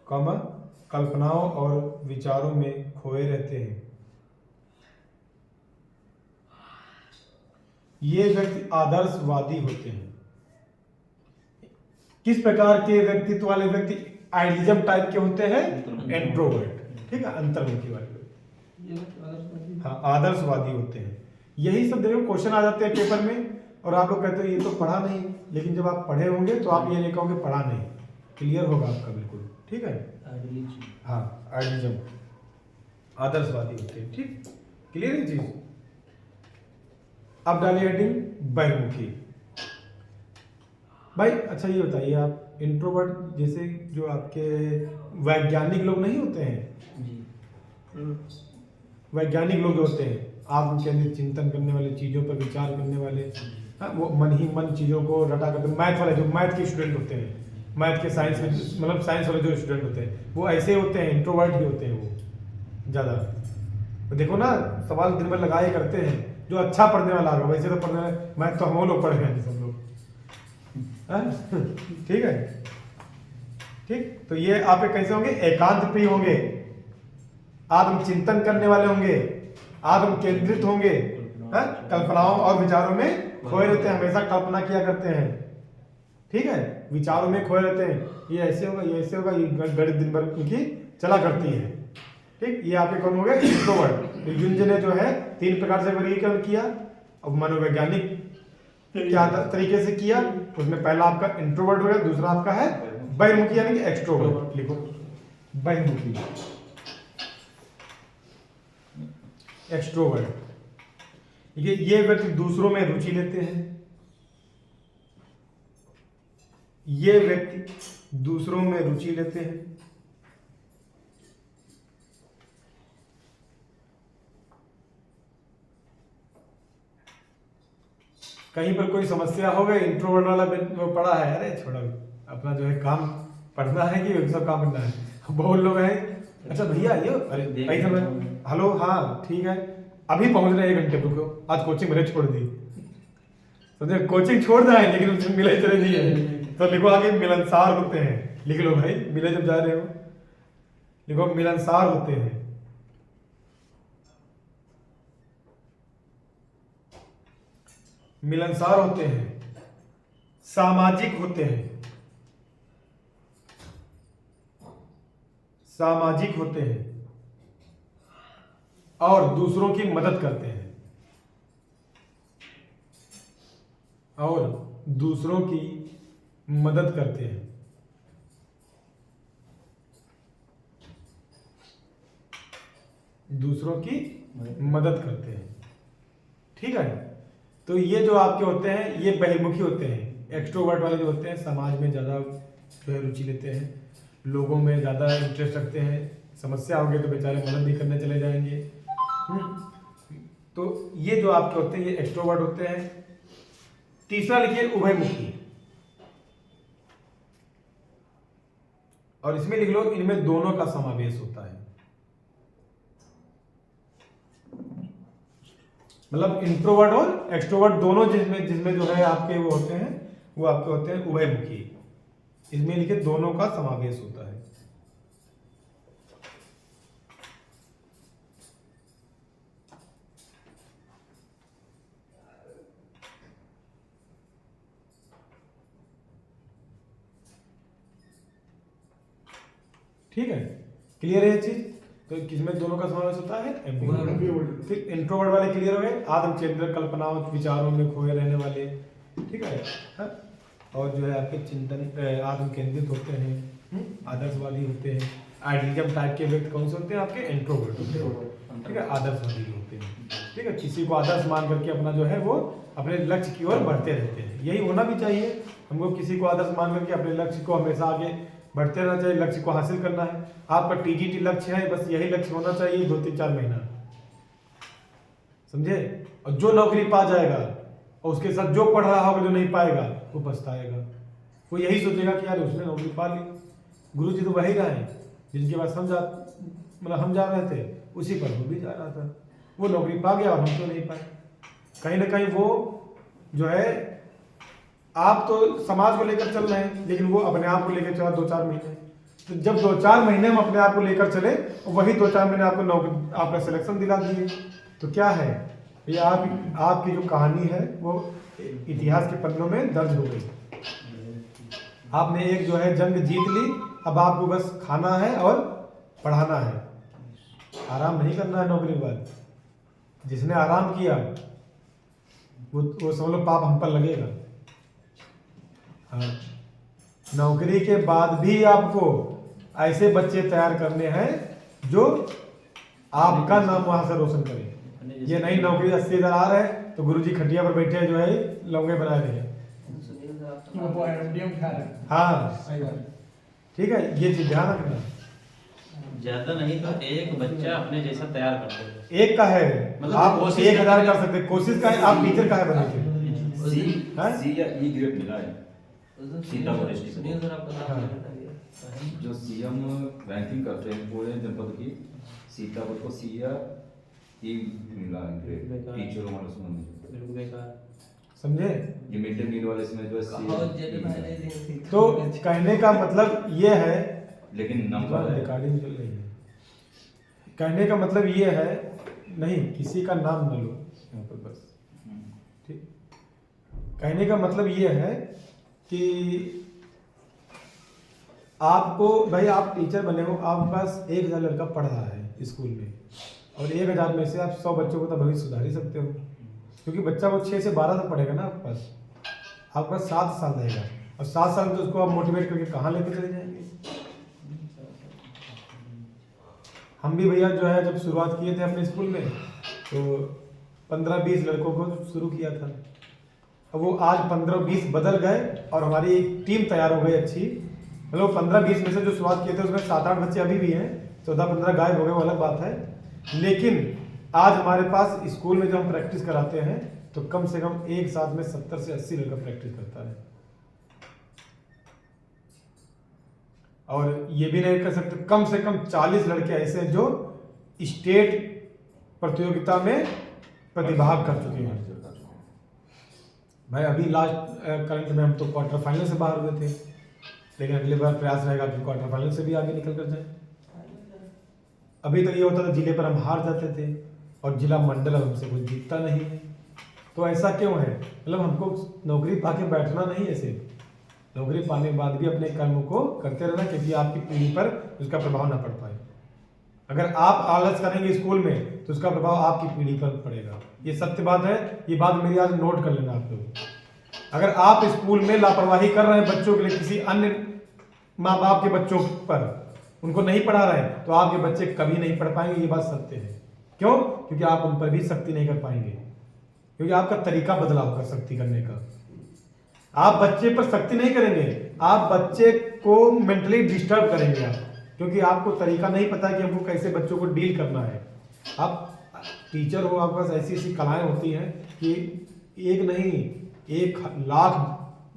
S1: कॉमा कल्पनाओं और विचारों में खोए रहते हैं। ये व्यक्ति आदर्शवादी होते हैं। किस प्रकार के व्यक्तित्व वाले व्यक्ति आइडियलिज्म टाइप के होते हैं? इंट्रोवर्ट। ठीक है, अंतर्मुखी वाले। हाँ, आदर्शवादी होते हैं। यही सब देखो क्वेश्चन आ जाते हैं पेपर में, और आप लोग कहते हो ये तो पढ़ा नहीं, लेकिन जब आप पढ़े होंगे तो आप ये नहीं कहोगे पढ़ा नहीं, क्लियर होगा आपका बिल्कुल। ठीक है, हाँ, आइडियलिज्म, आदर्शवादी होते हैं। ठीक, क्लियर है चीज। अब डालिए हेडिंग बहिर्मुखी। भाई अच्छा ये बताइए, आप इंट्रोवर्ट जैसे जो आपके वैज्ञानिक लोग नहीं होते हैं, वैज्ञानिक लोग होते हैं आत्म केंद्रित चिंतन करने वाले, चीजों पर विचार करने वाले, हाँ, वो मन ही मन चीजों को रटा करते, मैथ वाले जो मैथ के स्टूडेंट होते हैं, मैथ के साइंस में मतलब साइंस वाले जो स्टूडेंट होते हैं वो ऐसे होते हैं, इंट्रोवर्ट ही होते हैं वो ज़्यादा। तो देखो ना, सवाल दिन भर लगाए करते हैं, जो अच्छा पढ़ने वाला होगा, वैसे तो पढ़ने वाले मैथ तो हम लोग पढ़े हैं सब लोग। ठीक है, ठीक, तो ये आप कैसे होंगे? एकांत प्रिय होंगे, आत्म चिंतन करने वाले होंगे, आत्म केंद्रित होंगे, कल्पनाओं और विचारों में खोए रहते हैं, हमेशा कल्पना किया करते हैं। ठीक है, विचारों में खोए रहते हैं, ये ऐसे होगा, ये ऐसे होगा, ये गणित दिन भर उनकी चला करती है। ठीक, ये आपके कौन हो गए? इंट्रोवर्ट। तो युंज ने जो है 3 प्रकार से वर्गीकरण किया। अब मनोवैज्ञानिक क्या तरीके से किया, उसमें पहला आपका इंट्रोवर्ट हो गया, दूसरा आपका है बहिर्मुखी यानी कि एक्सट्रोवर्ट। लिखो बहिर्मुखी, एक्सट्रोवर्ट। ये व्यक्ति दूसरों में रुचि लेते हैं, ये व्यक्ति दूसरों में रुचि लेते हैं। कहीं पर कोई समस्या हो गई, इंट्रोवर्ट वाला वो पढ़ा है, अरे छोड़ो अपना जो है काम पढ़ना है कि सब काम करना है। बहुत लोग हैं, अच्छा भैया ये अरे भाई समय, हेलो, हाँ ठीक है, अभी पहुंच रहे 1 घंटे, रुको, आज कोचिंग मैंने छोड़ दी। समझे, कोचिंग छोड़ रहा है लेकिन उसमें मिले चले नहीं है, तो लिखो आगे मिलनसार होते हैं। लिख लो भाई, मिले जब जा रहे हो लिखो मिलनसार होते हैं। मिलनसार होते हैं, सामाजिक होते हैं, सामाजिक होते हैं और दूसरों की मदद करते हैं, और दूसरों की मदद करते हैं। दूसरों की मदद करते हैं। ठीक है, तो ये जो आपके होते हैं ये बहिर्मुखी होते हैं। एक्सट्रोवर्ट वाले जो होते हैं समाज में ज़्यादा जो है रुचि लेते हैं, लोगों में ज़्यादा इंटरेस्ट रखते हैं, समस्या हो गई तो बेचारे मदद नहीं करने चले जाएंगे। तो ये जो आपके होते हैं ये एक्सट्रोवर्ट होते हैं। तीसरा लिखिए उभयमुखी, और इसमें लिख लो इनमें दोनों का समावेश होता है। मतलब इंट्रोवर्ट और एक्सट्रोवर्ट दोनों जिसमें जिसमें जो है आपके वो होते हैं, वो आपके होते हैं उभयमुखी। इसमें लिखे दोनों का समावेश होता है। ठीक है, क्लियर है ये चीज? तो किसमें दोनों का समावेश होता है? एम्बिवर्ट। फिर इंट्रोवर्ट वाले क्लियर हो गए, आत्म केंद्रित कल्पनाओं विचारों में खोए रहने वाले, ठीक है, हाँ? और जो है आपके चिंतन आत्म केंद्रित होते हैं, आदर्शवादी होते हैं। आइडियलिज्म टाइप के व्यक्ति कौन से होते हैं? आपके इंट्रोवर्ट होते हैं, ठीक है, आदर्शवादी भी होते हैं, ठीक है। किसी को आदर्श मान करके अपना जो है वो अपने लक्ष्य की ओर बढ़ते रहते हैं, यही होना भी चाहिए हमको। किसी को आदर्श मान करके अपने लक्ष्य को हमेशा आगे बढ़ते रहना चाहिए, लक्ष्य को हासिल करना है। आपका टीजीटी लक्ष्य है, बस यही लक्ष्य होना चाहिए 2-3-4 महीना, समझे? और जो नौकरी पा जाएगा और उसके साथ जो पढ़ रहा होगा जो नहीं पाएगा वो पछताएगा। वो यही सोचेगा कि यार उसने नौकरी पा ली, गुरुजी तो वही रहे जिनके पास हम जा रहे थे, उसी पर वो भी जा रहा था। वो नौकरी पा गया और हम तो नहीं पाए। कहीं ना कहीं वो जो है, आप तो समाज को लेकर चल रहे हैं लेकिन वो अपने आप को लेकर चला 2-4 महीने। तो जब 2-4 महीने हम अपने आप को लेकर चले और वही 2-4 महीने आपको नौकरी आपका सिलेक्शन दिला दिए, तो क्या है ये? आपकी जो कहानी है वो इतिहास के पन्नों में दर्ज हो गई। आपने एक जो है जंग जीत ली, अब आपको बस खाना है और पढ़ाना है, आराम नहीं करना है नौकरी के बाद। जिसने आराम किया वो समझ लो पाप हम पर लगेगा। हाँ, नौकरी के बाद भी आपको ऐसे बच्चे तैयार करने हैं जो आपका नाम वहां से रोशन करें। ये नई नौकरी 80,000 आ रहा है तो गुरुजी खटिया पर बैठे जो है लौंगे बना रहे हैं। हाँ ठीक है, ये चीज ध्यान रखना।
S2: ज्यादा नहीं तो एक बच्चा अपने जैसा तैयार कर देगा।
S1: एक का है
S2: मतलब
S1: आप
S2: कोशिश
S1: 1000 कर सकते, कोशिश का है। आप टीचर का है बने थे
S3: सी या ई ग्रेड मिला है सीतापुर डिस्ट्रिक्ट को। जो सीएम रैंकिंग करते हैं पूरे जनपद की, सीतापुर को सी या ई मिला है ग्रेड टीचरों वाले उसमें,
S1: समझे?
S3: ये मिड डे मील वाले इसमें जो है
S1: तो कहने का मतलब ये है,
S3: लेकिन नंबर
S1: रिकॉर्डिंग चल रही है। कहने का मतलब ये है, नहीं किसी का नाम न लो यहाँ पर बस, ठीक। कहने का मतलब ये है कि आपको भाई आप टीचर बने हो, आपके पास 1000 लड़का पढ़ रहा है स्कूल में और 1000 में से आप 100 बच्चों को तो भविष्य सुधार ही सकते हो, क्योंकि बच्चा वो 6 से 12 तक पढ़ेगा ना आपके पास 7 साल रहेगा और 7 साल में तो उसको आप मोटिवेट करके कहाँ लेके चले जाएंगे। हम भी भैया जो है जब शुरुआत किए थे अपने स्कूल में तो 15-20 लड़कों को शुरू किया था। अब वो आज 15-20 बदल गए और हमारी एक टीम तैयार हो गई अच्छी। मतलब 15-20 में से जो शुरुआत किए थे उसमें 7-8 बच्चे अभी भी हैं, 14-15 गायब हो गए, वो अलग बात है। लेकिन आज हमारे पास स्कूल में जब हम प्रैक्टिस कराते हैं तो कम से कम एक साथ में 70 से 80 लड़का प्रैक्टिस करता है। और ये भी नहीं कर सकते, कम से कम 40 लड़के ऐसे हैं जो स्टेट प्रतियोगिता में प्रतिभाग कर चुके हैं। भाई अभी लास्ट करंट में हम तो क्वार्टर फाइनल से बाहर हुए थे, लेकिन अगले बार प्रयास रहेगा कि क्वार्टर फाइनल से भी आगे निकल कर जाए। अभी तो ये होता था जिले पर हम हार जाते थे और जिला मंडल हमसे कोई जीतता नहीं है। तो ऐसा क्यों है? मतलब हमको नौकरी पाके बैठना नहीं है, सिर्फ नौकरी पाने के बाद भी अपने कर्म को करते रहना, क्योंकि आपकी पीढ़ी पर उसका प्रभाव ना पड़ पाए। अगर आप आलस करेंगे स्कूल में तो उसका प्रभाव आपकी पीढ़ी पर पड़ेगा। ये सत्य बात है, ये बात मेरी आज नोट कर लेना आप लोग। अगर आप स्कूल में लापरवाही कर रहे हैं बच्चों के लिए, किसी अन्य माँ बाप के बच्चों पर उनको नहीं पढ़ा रहे हैं, तो आपके बच्चे कभी नहीं पढ़ पाएंगे। ये बात सत्य है। क्यों? क्योंकि आप उन पर भी सख्ती नहीं कर पाएंगे, क्योंकि आपका तरीका बदला होगा सख्ती करने का। आप बच्चे पर सख्ती नहीं करेंगे, आप बच्चे को मेंटली डिस्टर्ब करेंगे आप, क्योंकि आपको तरीका नहीं पता कि हमको कैसे बच्चों को डील करना है। आप टीचर हो, आपके पास ऐसी ऐसी कलाएं होती हैं कि एक नहीं 1,00,000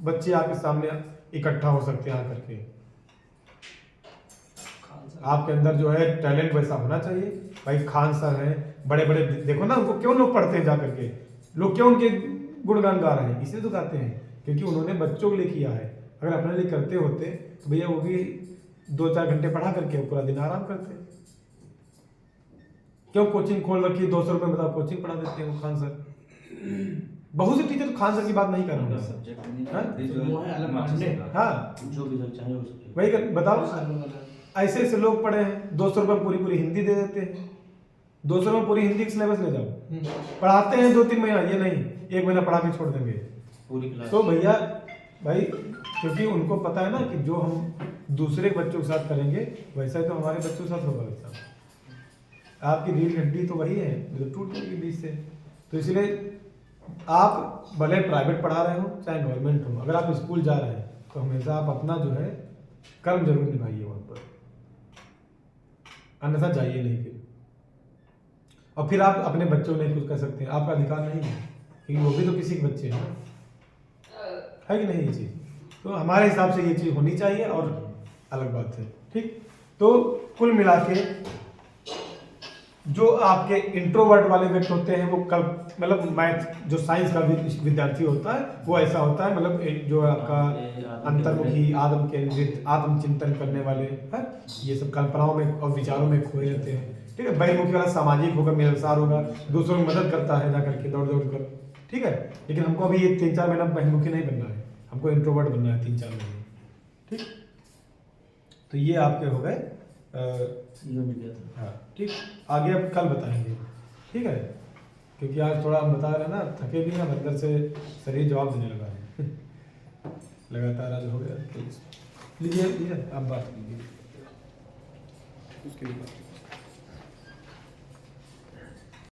S1: बच्चे आपके सामने इकट्ठा हो सकते हैं आकर के। आपके अंदर जो है टैलेंट वैसा होना चाहिए। भाई खान सर हैं, बड़े बड़े, देखो ना उनको क्यों लोग पढ़ते हैं जा करके, लोग क्यों उनके गुणगान गा रहे हैं, इसलिए तो गाते हैं क्योंकि उन्होंने बच्चों के लिए किया है। अगर अपने लिए करते होते तो भैया वो भी 2-4 घंटे पढ़ा करके पूरा दिन आराम करते। क्यों कोचिंग खोल रखी, 200 रुपये बताओ कोचिंग पढ़ा देते हैं वो खान सर। बहुत से टीचर तो खान सर की बात नहीं कर रहा हूँ।
S3: सब्जेक्ट नहीं
S1: हाँ?
S4: वो है अलग मानने।
S1: हाँ
S2: जो भी सर चाहे उसके
S1: वही बताओ, ऐसे ऐसे लोग पढ़े हैं, 200 रुपये पूरी पूरी हिंदी दे देते हैं। 200 में पूरी हिंदी का सिलेबस ले जाओ, पढ़ाते हैं 2-3 महीना, ये नहीं 1 महीना पढ़ा के छोड़ देंगे
S2: पूरी क्लास।
S1: तो भैया भाई क्योंकि उनको पता है ना कि जो हम दूसरे बच्चों के साथ करेंगे वैसा ही तो हमारे बच्चों के साथ होगा। वैसा आपकी रीढ़ हड्डी तो वही है जो टूट जाएगी बीच से। तो इसलिए आप भले प्राइवेट पढ़ा रहे हो चाहे गवर्नमेंट हो, अगर आप स्कूल जा रहे हैं तो हमेशा आप अपना जो है कर्म जरूर निभाइए वहाँ पर, अन्यथा जाइए नहीं फिर। और फिर आप अपने बच्चों को नहीं कुछ कर सकते हैं, आपका अधिकार नहीं है क्योंकि वो भी तो किसी के बच्चे हैं, है कि नहीं ये चीज़। तो हमारे हिसाब से ये चीज़ होनी चाहिए और अलग बात है, ठीक। तो कुल मिला के जो आपके इंट्रोवर्ट वाले व्यक्ति होते हैं वो कल मतलब मैथ जो साइंस का विद्यार्थी होता है वो ऐसा होता है, मतलब जो आपका अंतर्मुखी, आत्म केंद्रित, आत्मचिंतन करने वाले है, ये सब कल्पनाओं में और विचारों में खोए रहते हैं, ठीक है। बहिर्मुखी वाला सामाजिक होगा, मिलनसार होगा, दूसरों की मदद करता है जा करके दौड़ दौड़ कर, ठीक है। लेकिन हमको अभी ये 3-4 महीना बहिर्मुखी नहीं बनना है, हमको इंट्रोवर्ट बनना है 3-4 महीने, ठीक। तो ये आपके हो गए
S2: ये मिल गया था।
S1: हाँ ठीक, आगे अब कल बताएंगे, ठीक है। क्योंकि आज थोड़ा हम बता रहे हैं ना, थके भी हैं, अंदर से शरीर जवाब देने लगा है लगातार आज हो गया। लीजिए आप बात कीजिए उसके लिए।